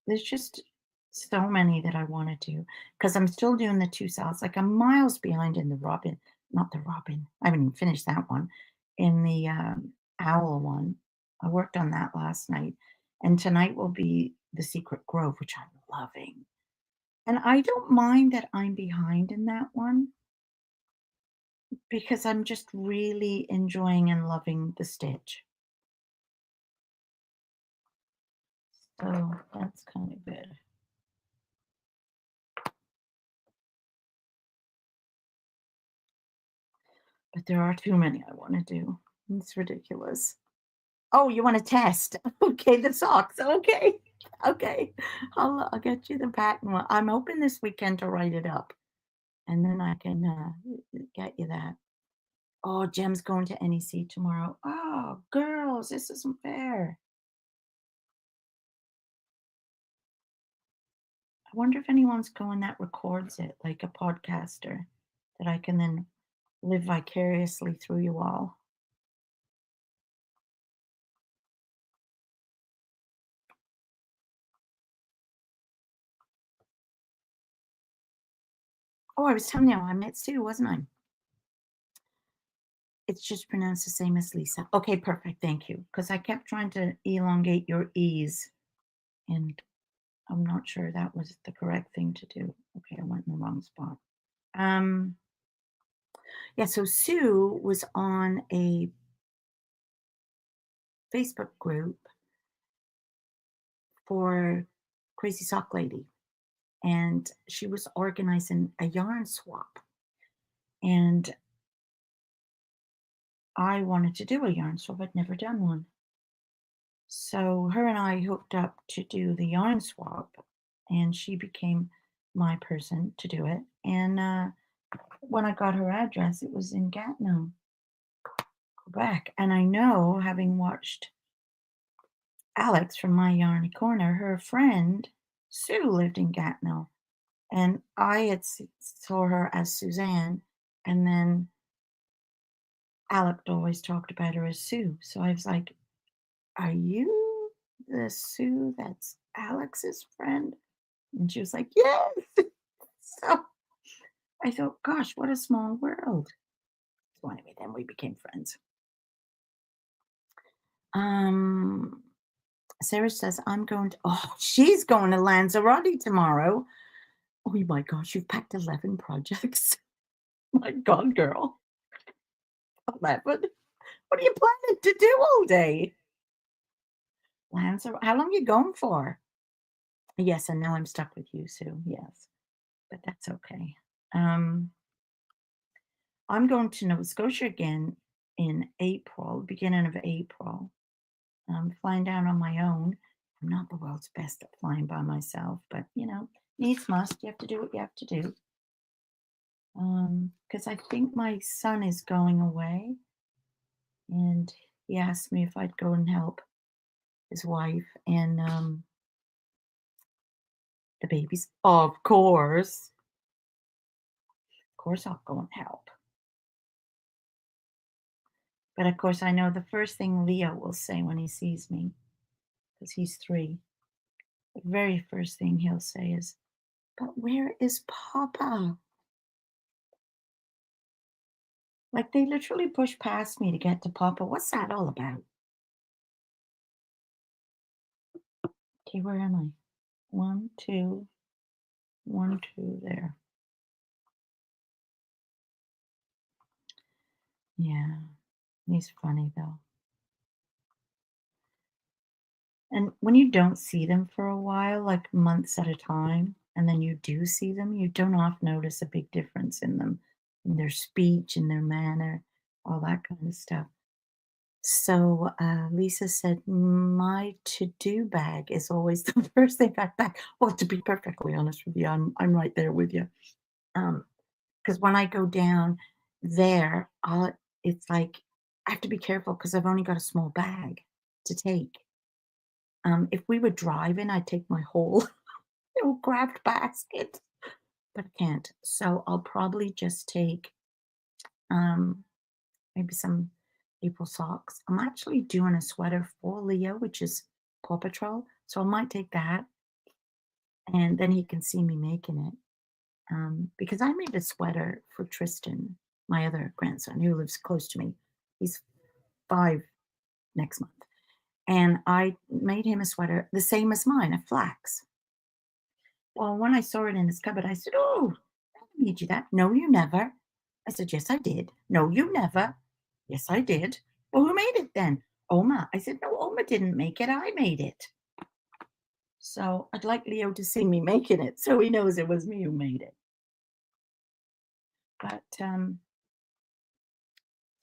there's just so many that I want to do because I'm still doing the 2 cells. Like I'm miles behind in the robin, not the robin. I haven't even finished that one. In the owl one. I worked on that last night, and tonight will be The Secret Grove, which I'm loving. And I don't mind that I'm behind in that one because I'm just really enjoying and loving the stitch. So that's kind of good. But there are too many I want to do. It's ridiculous. Oh, you want to test? Okay, the socks. Okay. Okay. I'll get you the pattern one. I'm hoping this weekend to write it up and then I can get you that. Oh, Jem's going to NEC tomorrow. Oh, girls, this isn't fair. I wonder if anyone's going that records it, like a podcaster, that I can then live vicariously through you all. Oh, I was telling you I met Sue, wasn't I? It's just pronounced the same as Lisa. Okay, perfect. Thank you. Because I kept trying to elongate your E's, and I'm not sure that was the correct thing to do. Okay, I went in the wrong spot. Um, yeah, so Sue was on a Facebook group for Crazy Sock Lady, and she was organizing a yarn swap. And I wanted to do a yarn swap. I'd never done one. So her and I hooked up to do the yarn swap, and she became my person to do it. And when I got her address, it was in Gatineau, Quebec. And I know, having watched Alex from My Yarny Corner, her friend Sue lived in Gatineau, and I had saw her as Suzanne, and then Alex always talked about her as Sue. So I was like, "Are you the Sue that's Alex's friend?" And she was like, "Yes." So I thought, gosh, what a small world. So anyway, then we became friends. Um, Sarah says, I'm going to, oh, she's going to Lanzarote tomorrow. Oh my gosh, you've packed 11 projects. My God, girl. 11. What are you planning to do all day? Lanzarote. How long are you going for? Yes, and now I'm stuck with you, Sue. Yes, but that's okay. Um, I'm going to Nova Scotia again in April, beginning of April. I'm flying down on my own. I'm not the world's best at flying by myself, but needs must. You have to do what you have to do. Because I think my son is going away, and he asked me if I'd go and help his wife and the babies. Of course, I'll go and help. But of course, I know the first thing Leo will say when he sees me, because he's 3, the very first thing he'll say is, "But where is Papa?" Like, they literally push past me to get to Papa. What's that all about? Okay, where am I? 1, 2, 1, 2, there. Yeah, he's funny though. And when you don't see them for a while, like months at a time, and then you do see them, you don't often notice a big difference in them, in their speech, in their manner, all that kind of stuff. So Lisa said, my to-do bag is always the first thing I pack. Well, to be perfectly honest with you, I'm right there with you. Because when I go down there, it's like I have to be careful because I've only got a small bag to take. If we were driving, I'd take my whole craft basket, but I can't. So I'll probably just take um, maybe some April socks. I'm actually doing a sweater for Leo, which is Paw Patrol. So I might take that, and then he can see me making it. Because I made a sweater for Tristan, my other grandson, who lives close to me. He's 5 next month. and I made him a sweater the same as mine, a flax. Well, when I saw it in his cupboard, I said, "Oh, I made you that." "No, you never." I said, "Yes, I did." "No, you never." "Yes, I did." "Well, who made it then?" "Oma." I said, "No, Oma didn't make it. I made it." So I'd like Leo to see me making it so he knows it was me who made it. But so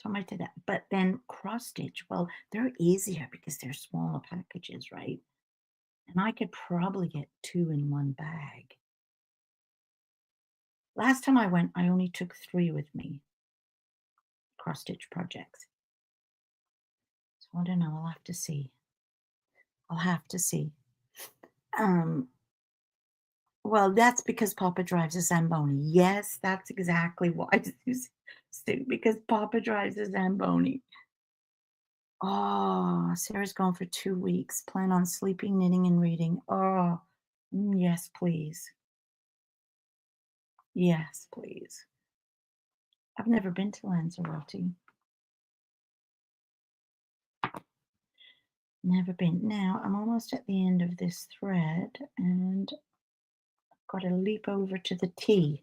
I might do that. But then cross stitch, well, they're easier because they're smaller packages, right? And I could probably get two in one bag. Last time I went, I only took three with me, cross stitch projects. So I don't know. I'll have to see. I'll have to see. Um, well, that's because Papa drives a Zamboni. Yes, that's exactly why. Stu, because Papa drives a Zamboni. Oh, Sarah's gone for 2 weeks. Plan on sleeping, knitting, and reading. Oh, yes, please. Yes, please. I've never been to Lanzarote. Never been. Now, I'm almost at the end of this thread and I've got to leap over to the T.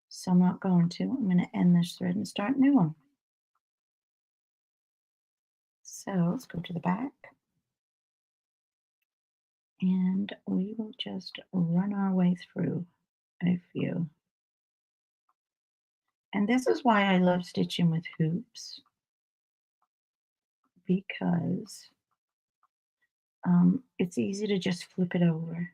So I'm not going to. I'm going to end this thread and start a new one. So let's go to the back and we will just run our way through a few. And this is why I love stitching with hoops because it's easy to just flip it over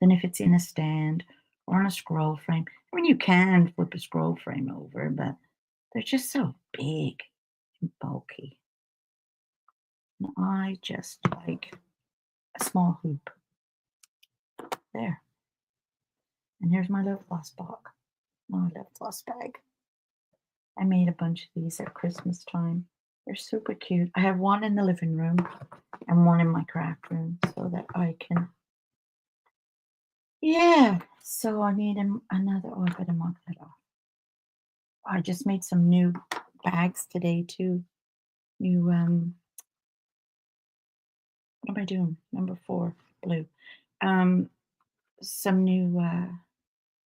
than if it's in a stand or on a scroll frame. I mean, you can flip a scroll frame over, but they're just so big and bulky. And I just like a small hoop. There. And here's my lip gloss box, my lip gloss bag. I made a bunch of these at Christmas time. They're super cute. I have one in the living room and one in my craft room so that I can. Yeah. So I need another. Oh, I better mark that off. I just made some new bags today too. New what am I doing? Number 4, blue. Um, some new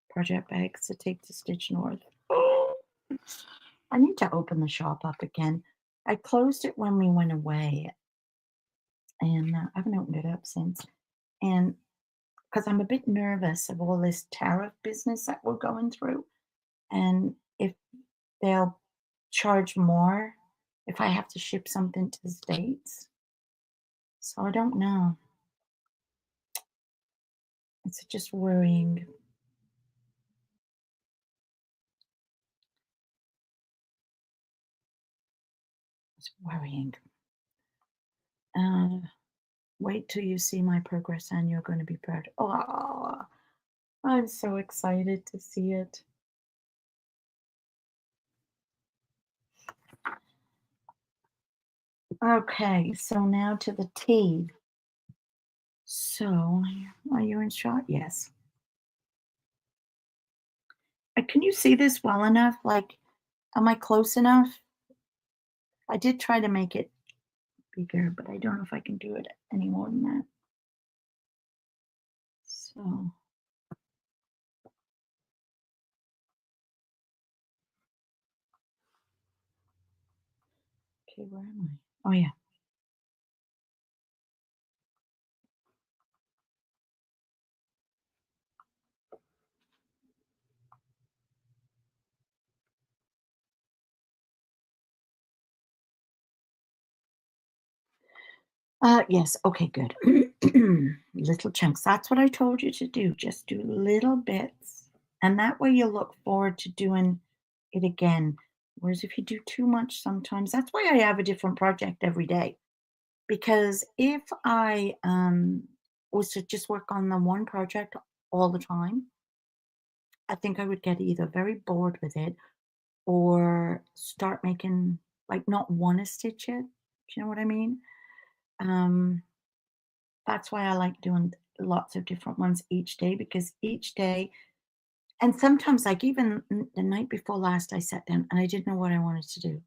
project bags to take to Stitch North. Oh, I need to open the shop up again. I closed it when we went away, and I haven't opened it up since. And because I'm a bit nervous of all this tariff business that we're going through, and if they'll charge more if I have to ship something to the States. So I don't know. It's just worrying. It's worrying. Uh, wait till you see my progress and you're going to be proud. Oh, I'm so excited to see it. Okay, so now to the T. So, are you in shot? Yes. Can you see this well enough? Like, am I close enough? I did try to make it bigger, but I don't know if I can do it any more than that. So, okay, where am I? Oh, yeah. Yes. Okay, good. Little chunks. That's what I told you to do. Just do little bits. And that way you'll look forward to doing it again. Whereas if you do too much sometimes, that's why I have a different project every day. Because if I was to just work on the one project all the time, I think I would get either very bored with it or start making like not want to stitch it. Do you know what I mean? Um, That's why I like doing lots of different ones each day because each day and sometimes, like, even the night before last, I sat down and I didn't know what I wanted to do.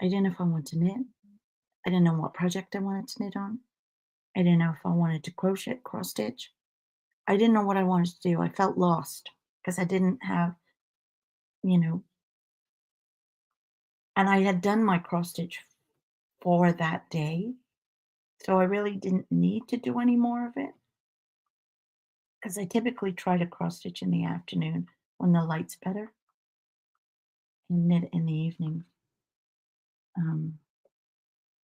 I didn't know if I wanted to knit. I didn't know what project I wanted to knit on. I didn't know if I wanted to crochet, cross stitch. I didn't know what I wanted to do. I felt lost because I didn't have, you know, and I had done my cross stitch for that day. So I really didn't need to do any more of it because I typically try to cross stitch in the afternoon when the light's better and knit in the evening. Um,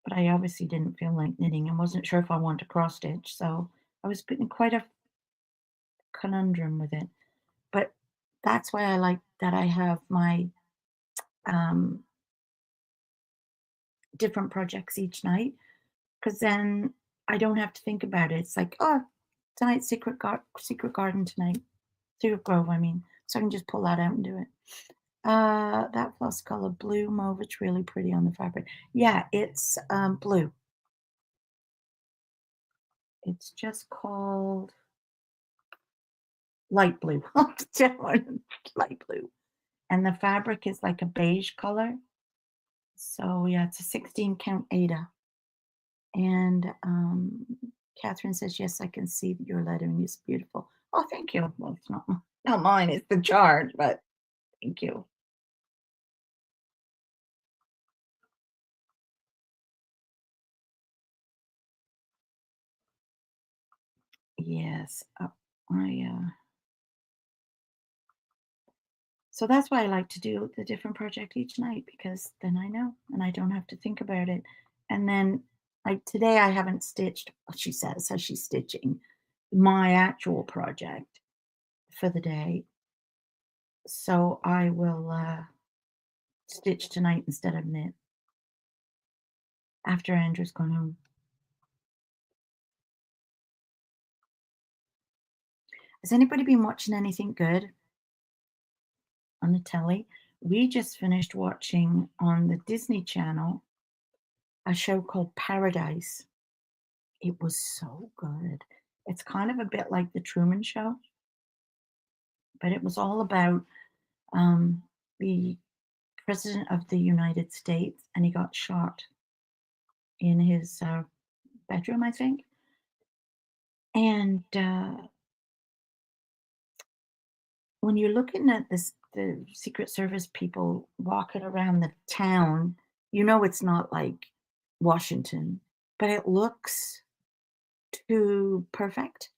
but I obviously didn't feel like knitting and wasn't sure if I wanted to cross stitch. So I was in quite a conundrum with it. But that's why I like that I have my um, different projects each night because then I don't have to think about it. It's like, oh, tonight's secret garden tonight, secret grove. I mean, so I can just pull that out and do it. That floss color blue mauve. It's really pretty on the fabric. Yeah, it's blue. It's just called light blue. Light blue, and the fabric is like a beige color. So yeah, it's a 16 count Ada. And Catherine says, "Yes, I can see that your lettering is beautiful." Oh, thank you. Well, it's not mine. It's the chart, but thank you. Yes, I. So that's why I like to do the different project each night because then I know and I don't have to think about it. And then like today, I haven't stitched. She says as she's stitching my actual project for the day, so I will stitch tonight instead of knit after Andrew's gone home. Has anybody been watching anything good on the telly? We just finished watching on the Disney Channel a show called Paradise. It was so good. It's kind of a bit like the Truman Show, but it was all about um, the president of the United States, and he got shot in his bedroom, I think. And when you're looking at this, the Secret Service people walking around the town, you know it's not like Washington, but it looks too perfect.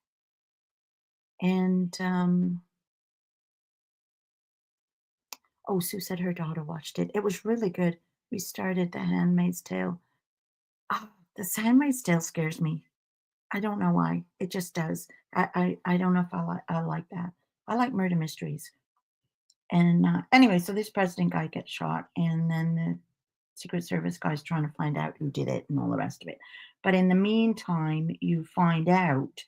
And oh, Sue said her daughter watched it. It was really good. We started The Handmaid's Tale. Oh, The Handmaid's Tale scares me. I don't know why. It just does. I don't know if I like that. I like murder mysteries. And anyway, so this president guy gets shot, and then the Secret Service guy's trying to find out who did it and all the rest of it. But in the meantime, you find out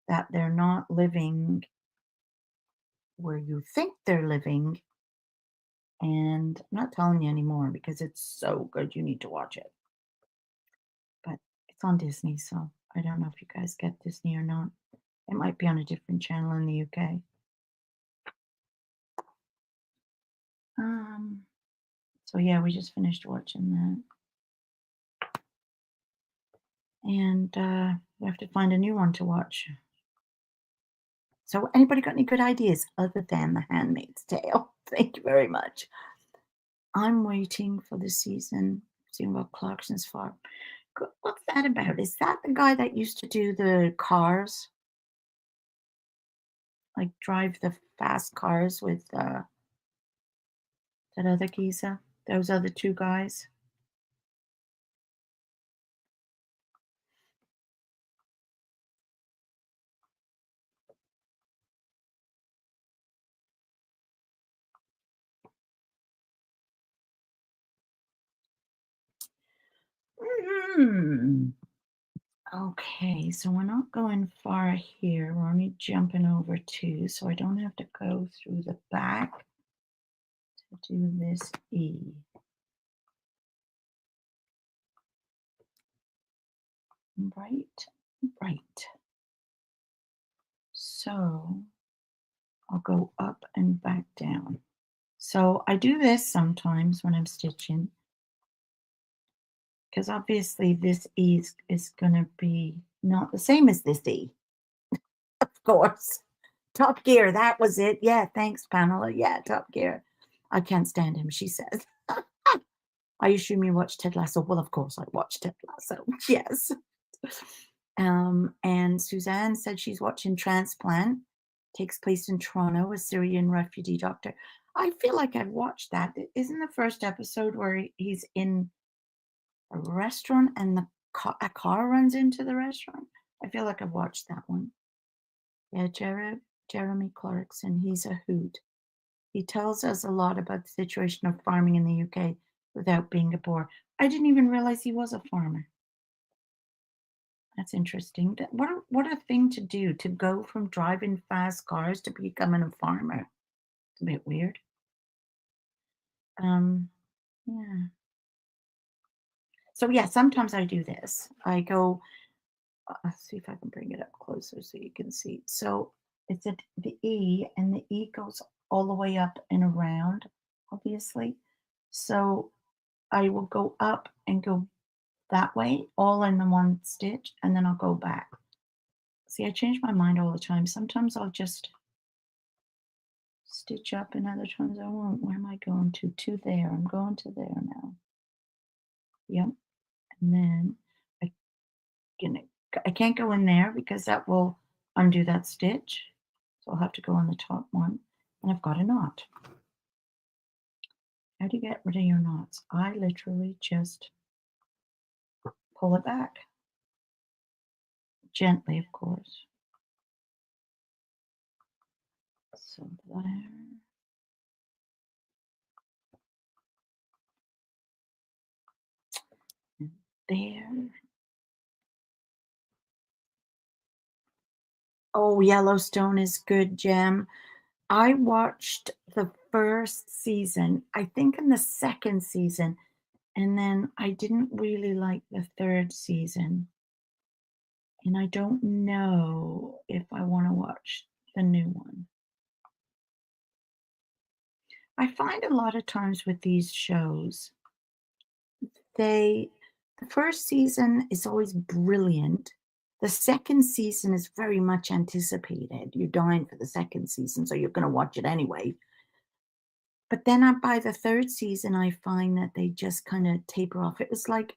that they're not living where you think they're living. And I'm not telling you anymore because it's so good. You need to watch it. But it's on Disney, so I don't know if you guys get Disney or not. It might be on a different channel in the UK. Um, so yeah, we just finished watching that. And we have to find a new one to watch. So anybody got any good ideas other than The Handmaid's Tale? Thank you very much. I'm waiting for the season, seeing about Clarkson's Farm. What's that about? Is that the guy that used to do the cars? Like drive the fast cars with that other geezer? Those other two guys? Hmm. Okay, so we're not going far here. We're only jumping over two, so I don't have to go through the back to do this E. Right, right. So I'll go up and back down. So I do this sometimes when I'm stitching. because obviously this E is gonna be not the same as this E, of course. Top Gear, that was it. Yeah, thanks, Pamela. Yeah, Top Gear. I can't stand him, she says. I assume you watched Ted Lasso. Well, of course I watched Ted Lasso. Yes. And Suzanne said she's watching Transplant. Takes place in Toronto, a Syrian refugee doctor. I feel like I've watched that. Isn't the first episode where he's in a restaurant and a car runs into the restaurant? I feel like I've watched that one. Yeah, Jeremy Clarkson, he's a hoot. He tells us a lot about the situation of farming in the UK without being a bore. I didn't even realize he was a farmer. That's interesting. What a thing to do, to go from driving fast cars to becoming a farmer. It's a bit weird. Um, yeah. So yeah, sometimes I do this. I go, let's see if I can bring it up closer so you can see. So it's at the E, and the E goes all the way up and around, obviously. So I will go up and go that way, all in the one stitch, and then I'll go back. See, I change my mind all the time. Sometimes I'll just stitch up, and other times I won't. Where am I going to? To there. I'm going to there now. Yep. And then I can I can't go in there because that will undo that stitch. So I'll have to go on the top one. And I've got a knot. How do you get rid of your knots? I literally just pull it back. Gently, of course. So there. And there. Oh, Yellowstone is good, Gem. I watched the first season, I think in the second season, and then I didn't really like the third season. And I don't know if I want to watch the new one. I find a lot of times with these shows, they the first season is always brilliant. The second season is very much anticipated. You're dying for the second season, so you're going to watch it anyway. But then by the third season, I find that they just kind of taper off. It was like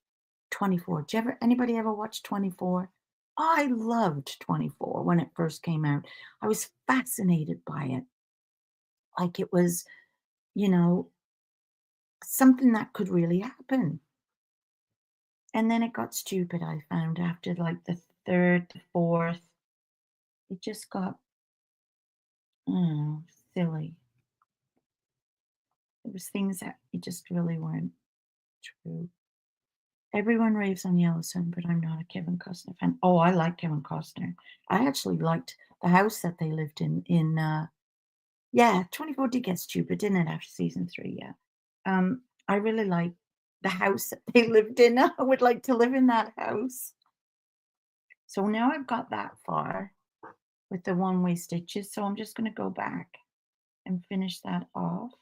24. Did you ever anybody ever watch 24? I loved 24 when it first came out. I was fascinated by it. Like it was, you know, something that could really happen. And then it got stupid, I found after like the third, the fourth. It just got, I don't know, silly. It was things that it just really weren't true. Everyone raves on Yellowstone, but I'm not a Kevin Costner fan. Oh, I like Kevin Costner. I actually liked the house that they lived in yeah, 24 did get stupid, didn't it, after season 3, yeah. I really like the house that they lived in. I would like to live in that house. So now I've got that far with the one-way stitches, so I'm just gonna go back and finish that off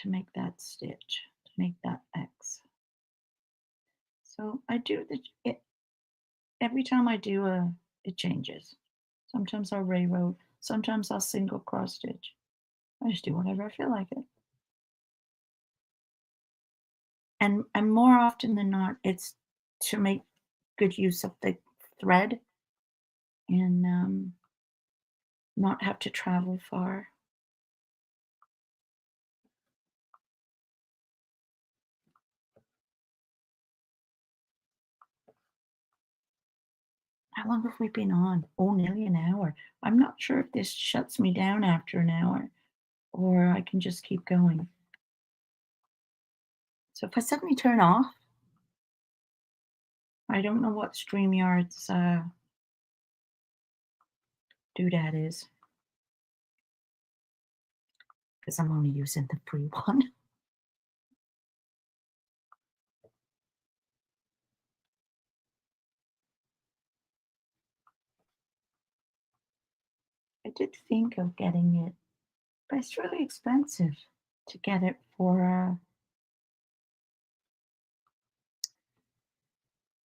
to make that stitch, to make that X. So I do it every time I do it changes. Sometimes I'll railroad, sometimes I'll single cross stitch. I just do whatever I feel like it. And more often than not, it's to make good use of the thread and not have to travel far. How long have we been on? Oh, nearly an hour. I'm not sure if this shuts me down after an hour or I can just keep going. So if I suddenly turn off, I don't know what StreamYard's doodad is because I'm only using the free one. I did think of getting it, but it's really expensive. to get it for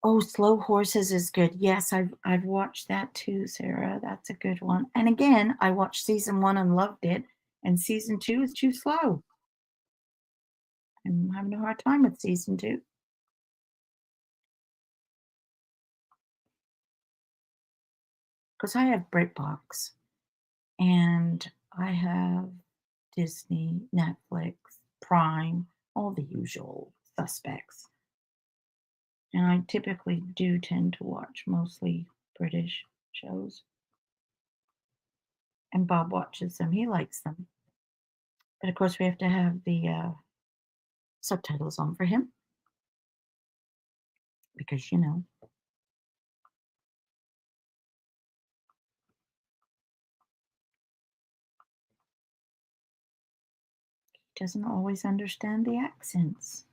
oh, Slow Horses is good. Yes, I've watched that too, Sarah. That's a good one. And again, I watched season 1 and loved it, and season 2 is too slow. I'm having a hard time with season 2. Because I have BritBox and I have Disney, Netflix, Prime, all the usual suspects. And I typically do tend to watch mostly British shows. And Bob watches them. He likes them. But of course, we have to have the subtitles on for him because, he doesn't always understand the accents.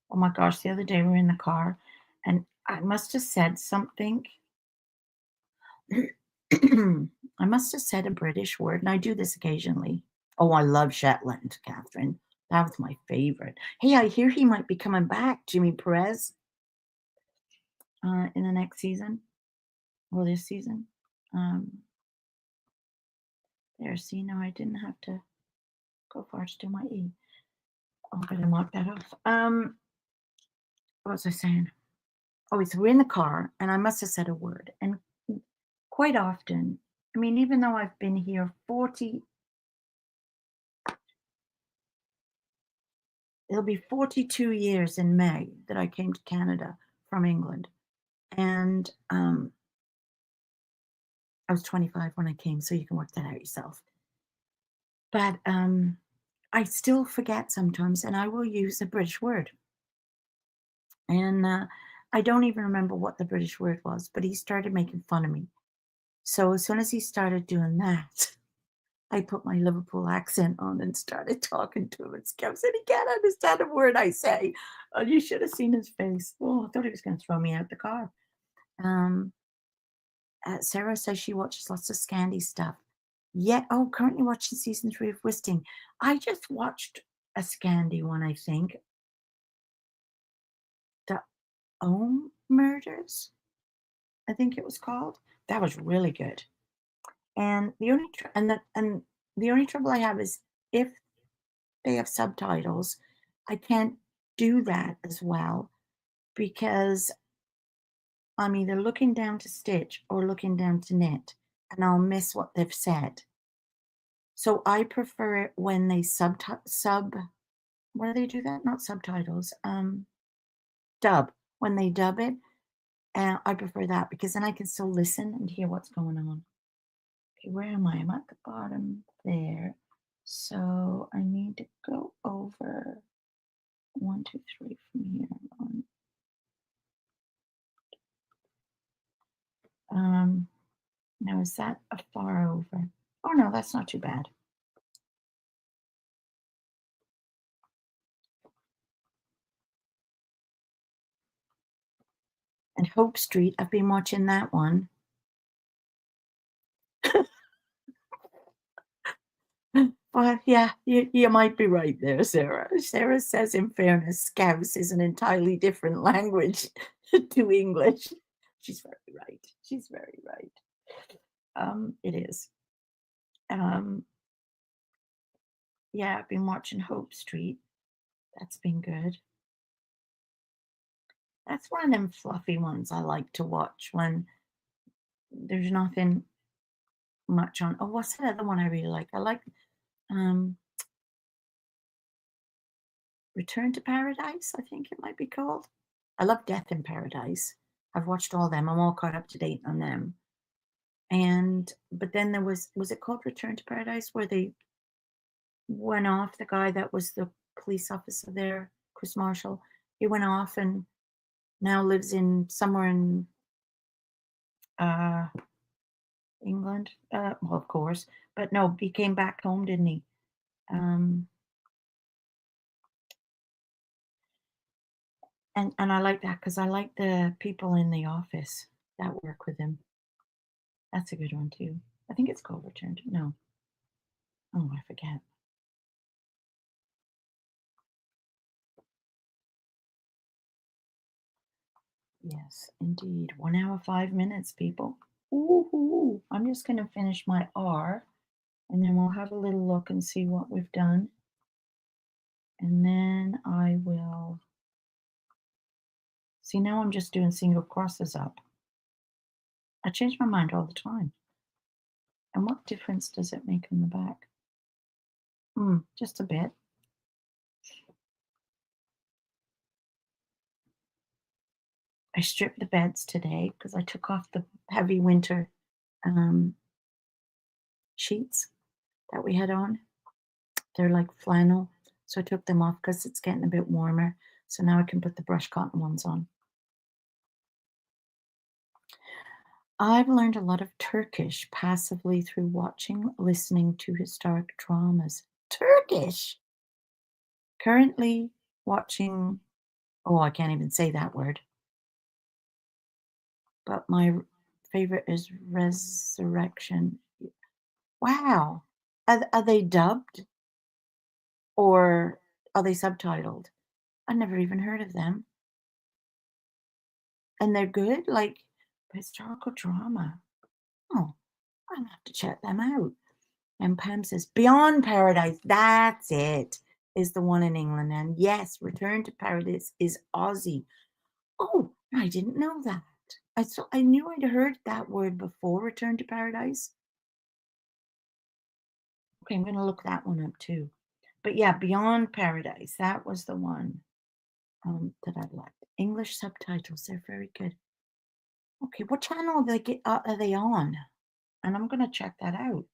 Oh my gosh, the other day we were in the car and I must have said something. I must have said a British word, and I do this occasionally. Oh, I love Shetland, Catherine. That was my favorite. Hey, I hear he might be coming back, Jimmy Perez, in the next season or this season. Um, there, see, now I didn't have to go far to do my E. Oh, I gotta mark that off. What was I saying? Oh, so we're in the car, and I must have said a word. And quite often, I mean, even though I've been here 40, it'll be 42 years in May that I came to Canada from England. And I was 25 when I came, so you can work that out yourself. But I still forget sometimes, and I will use a British word. And I don't even remember what the British word was, but he started making fun of me. So as soon as he started doing that, I put my Liverpool accent on and started talking to him and Scout said, he can't understand a word I say. Oh, you should have seen his face. Oh, I thought he was going to throw me out the car. Um, Sarah says she watches lots of Scandi stuff. Yeah. Oh, currently watching season 3 of Wisting. I just watched a Scandi one, I think. The Ohm Murders, I think it was called. That was really good. And the only and the only trouble I have is if they have subtitles, I can't do that as well because I'm either looking down to stitch or looking down to knit, and I'll miss what they've said. So I prefer it when they sub what do they do that? Not subtitles, dub. When they dub it, I prefer that because then I can still listen and hear what's going on. Okay, where am I? I'm at the bottom there. So I need to go over 1, 2, 3 from here on. Now is that a far over? Oh no, that's not too bad. And Hope Street, I've been watching that one. Well, yeah, you might be right there, Sarah. Sarah says, in fairness, Scouse is an entirely different language to English. She's very right. She's very right. It is. Um, yeah, I've been watching Hope Street. That's been good. That's one of them fluffy ones I like to watch when there's nothing much on. Oh, what's that other one I really like? I like um Return to Paradise, I think it might be called. I love Death in Paradise. I've watched all them. I'm all caught up to date on them. And but then there was it called Return to Paradise where they went off the guy that was the police officer there, Chris Marshall. He went off and now lives in somewhere in uh England. Well, of course, but no, he came back home, didn't he? Um, and I like that because I like the people in the office that work with him. That's a good one too. I think it's called Return to, no. Oh, I forget. Yes, indeed. 1 hour, 5 minutes, people. Ooh, I'm just going to finish my R and then we'll have a little look and see what we've done. And then I will see. Now I'm just doing single crosses up. I change my mind all the time. And what difference does it make in the back? Just a bit. I stripped the beds today because I took off the heavy winter um, sheets that we had on. They're like flannel. So I took them off because it's getting a bit warmer. So now I can put the brush cotton ones on. I've learned a lot of Turkish passively through watching, listening to historic dramas. Turkish! Currently watching, oh, I can't even say that word, but my favorite is Resurrection. Wow. Are they dubbed or are they subtitled? I never even heard of them. And they're good? Like historical drama. Oh, I'm gonna have to check them out. And Pam says, Beyond Paradise, that's it, is the one in England. And yes, Return to Paradise is Aussie. Oh, I didn't know that. I knew I'd heard that word before, Return to Paradise. Okay, I'm gonna look that one up too. But yeah, Beyond Paradise, that was the one that I liked. English subtitles, they're very good. Okay, what channel are they on? And I'm gonna check that out.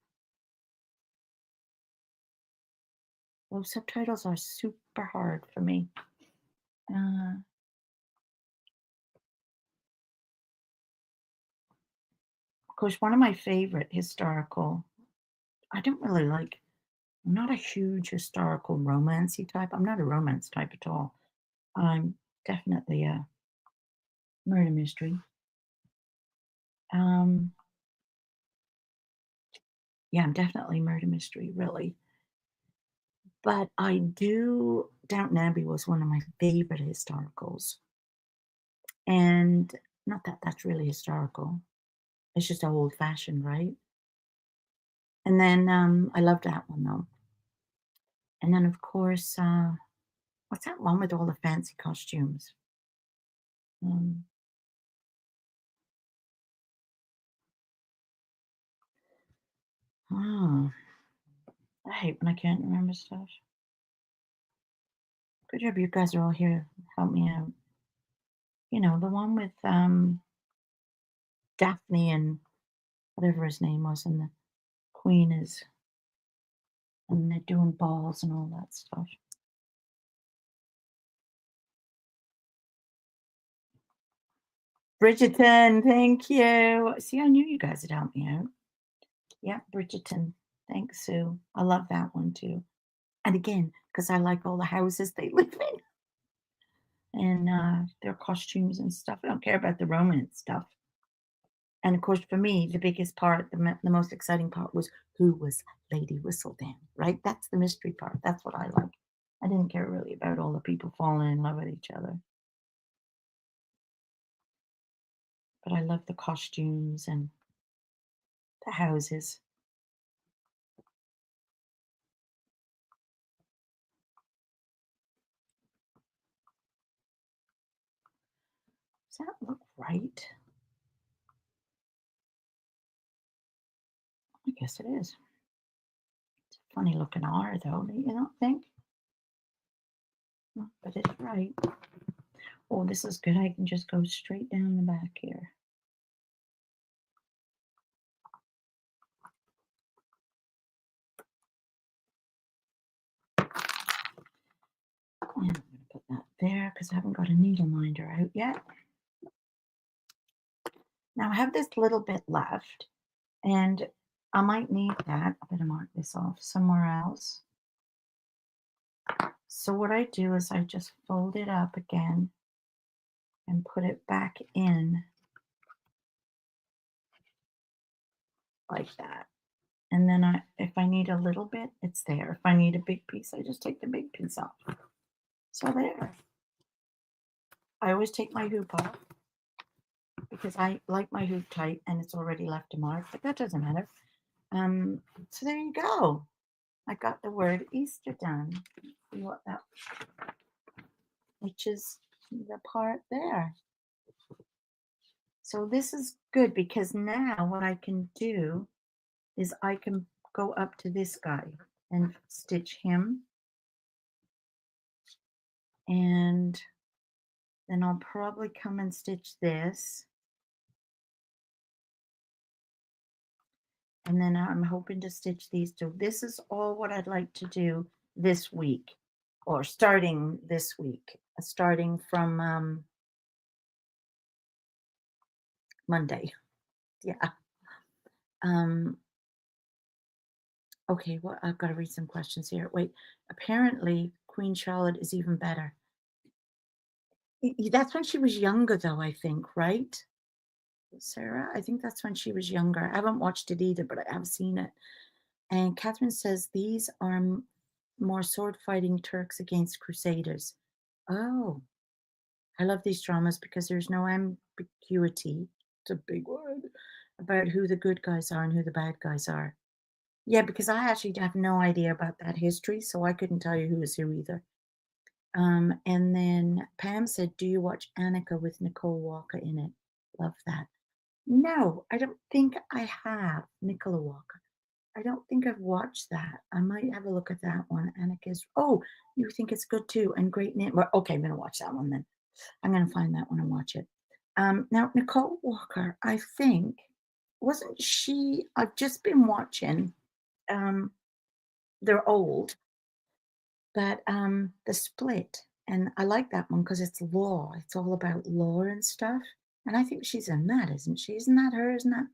Well, subtitles are super hard for me. Of course, one of my favorite historical, I don't really like, I'm not a huge historical romancy type. I'm not a romance type at all. I'm definitely a murder mystery. Um, yeah, I'm definitely murder mystery, really. But I do, Downton Abbey was one of my favorite historicals. And not that that's really historical. It's just old fashioned, right? And then I loved that one though. And then of course, what's that one with all the fancy costumes? Um, oh, I hate when I can't remember stuff. Good job, you guys are all here. Help me out. You know, the one with Daphne and whatever his name was, and the Queen is, and they're doing balls and all that stuff. Bridgerton, thank you. See, I knew you guys would help me out. Yeah, Bridgerton. Thanks, Sue. I love that one too. And again, because I like all the houses they live in and their costumes and stuff. I don't care about the romance stuff. And of course, for me, the biggest part, the most exciting part was who was Lady Whistledown, right? That's the mystery part. That's what I like. I didn't care really about all the people falling in love with each other. But I love the costumes and the houses. Does that look right? I guess it is. It's a funny looking R though, do you not think? But it's right. Oh, this is good. I can just go straight down the back here. And I'm going to put that there because I haven't got a needle minder out yet. Now I have this little bit left and I might need that. I better mark this off somewhere else. So what I do is I just fold it up again and put it back in like that. And then if I need a little bit, it's there. If I need a big piece, I just take the big piece off. So there. I always take my hoop off because I like my hoop tight and it's already left a mark, but that doesn't matter. So there you go. I got the word Easter done. See what that, which is the part there. So this is good because now what I can do is I can go up to this guy and stitch him, and then I'll probably come and stitch this, and then I'm hoping to stitch these two. This is all what I'd like to do this week, or starting this week, starting from Monday. Yeah. Um, okay, well, I've got to read some questions here. Wait, apparently Queen Charlotte is even better. That's when she was younger, though, I think, right? Sarah, I think that's when she was younger. I haven't watched it either, but I have seen it. And Catherine says these are more sword fighting Turks against Crusaders. Oh, I love these dramas because there's no ambiguity. It's a big word about who the good guys are and who the bad guys are. Yeah, because I actually have no idea about that history, so I couldn't tell you who is who either. And then Pam said, "Do you watch Annika with Nicole Walker in it?" Love that. No, I don't think I have. Nicola Walker. I don't think I've watched that. I might have a look at that one. Annika's. Oh, you think it's good too, and great name. Well, okay, I'm gonna watch that one then. I'm gonna find that one and watch it. Now Nicole Walker, I think, wasn't she? I've just been watching. Um, they're old, but The Split, and I like that one because it's law. It's all about law and stuff. And I think she's in that, isn't she? Isn't that her? Isn't that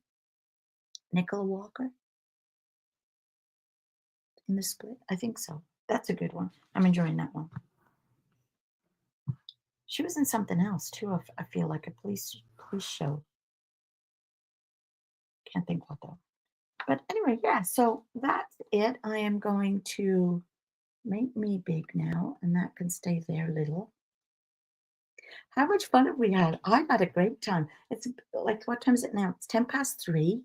Nicola Walker in The Split? I think so. That's a good one. I'm enjoying that one. She was in something else too. I feel like a police show. Can't think what though. But anyway, yeah. So that's it. I am going to make me big now, and that can stay there little. How much fun have we had? I've had a great time. It's like, what time is it now? It's 3:10.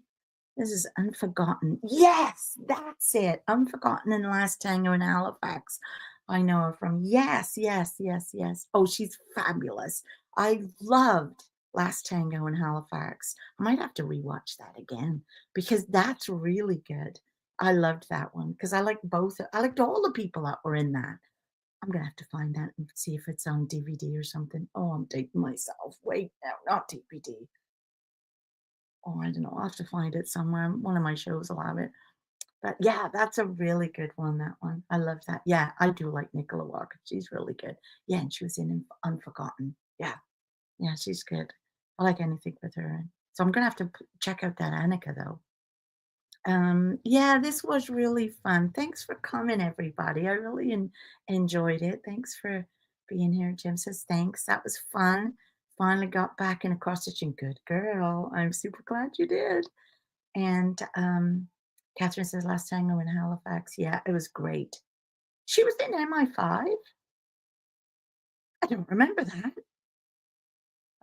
This is Unforgotten. Yes, that's it. Unforgotten and Last Tango in Halifax. I know her from. Yes, yes, yes, yes. Oh, she's fabulous. I loved Last Tango in Halifax. I might have to rewatch that again because that's really good. I loved that one because I liked both. I liked all the people that were in that. I'm gonna have to find that and see if it's on DVD or something. Oh, I'm dating myself. Wait, no, not DVD. Oh, I don't know. I'll have to find it somewhere. One of my shows will have it. But yeah, that's a really good one, that one. I love that. Yeah, I do like Nicola Walker. She's really good. Yeah, and she was in Unforgotten. Yeah, yeah, she's good. I like anything with her. So I'm gonna have to check out that Annika though. Yeah, this was really fun. Thanks for coming, everybody. I really enjoyed it. Thanks for being here. Jim says thanks. That was fun. Finally got back in a cross stitching. Good girl. I'm super glad you did. And Catherine says last time I went to Halifax. Yeah, it was great. She was in MI5. I don't remember that.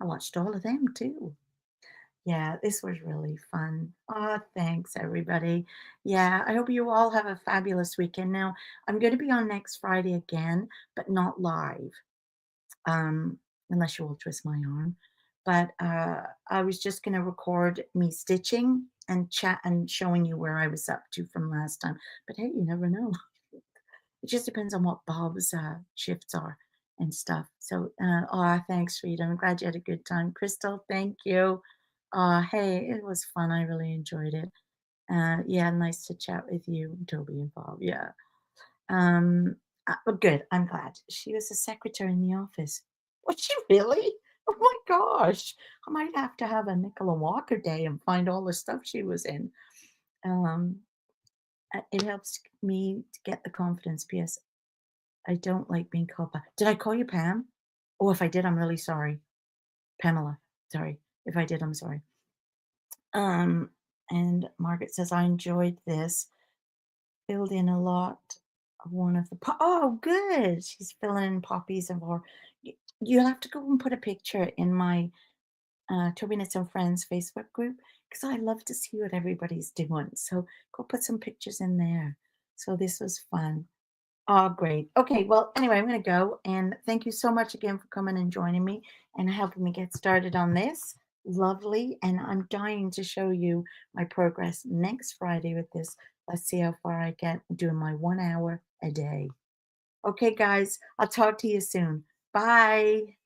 I watched all of them too. Yeah, this was really fun. Oh, thanks, everybody. Yeah, I hope you all have a fabulous weekend. Now, I'm going to be on next Friday again, but not live, um, unless you will twist my arm. But I was just going to record me stitching and chat and showing you where I was up to from last time. But hey, you never know. It just depends on what Bob's shifts are and stuff. So, oh, thanks, Rita. I'm glad you had a good time. Crystal, thank you. Hey, it was fun. I really enjoyed it. Yeah, nice to chat with you, Toby and Bob. Yeah. But good. I'm glad. She was a secretary in the office. Was she really? Oh my gosh. I might have to have a Nicola Walker day and find all the stuff she was in. Um, it helps me to get the confidence. P.S. I don't like being called Pam. Did I call you Pam? Oh, if I did, I'm really sorry. Pamela. Sorry. If I did, I'm sorry. Um, And Margaret says, I enjoyed this. Filled in a lot of one of the oh, good. She's filling in poppies of or you'll have to go and put a picture in my Turbinates and Friends Facebook group because I love to see what everybody's doing. So go put some pictures in there. So this was fun. Oh, great. Okay, well, anyway, I'm going to go. And thank you so much again for coming and joining me and helping me get started on this. Lovely. And I'm dying to show you my progress next Friday with this. Let's see how far I get doing my 1 hour a day. Okay, guys, I'll talk to you soon. Bye.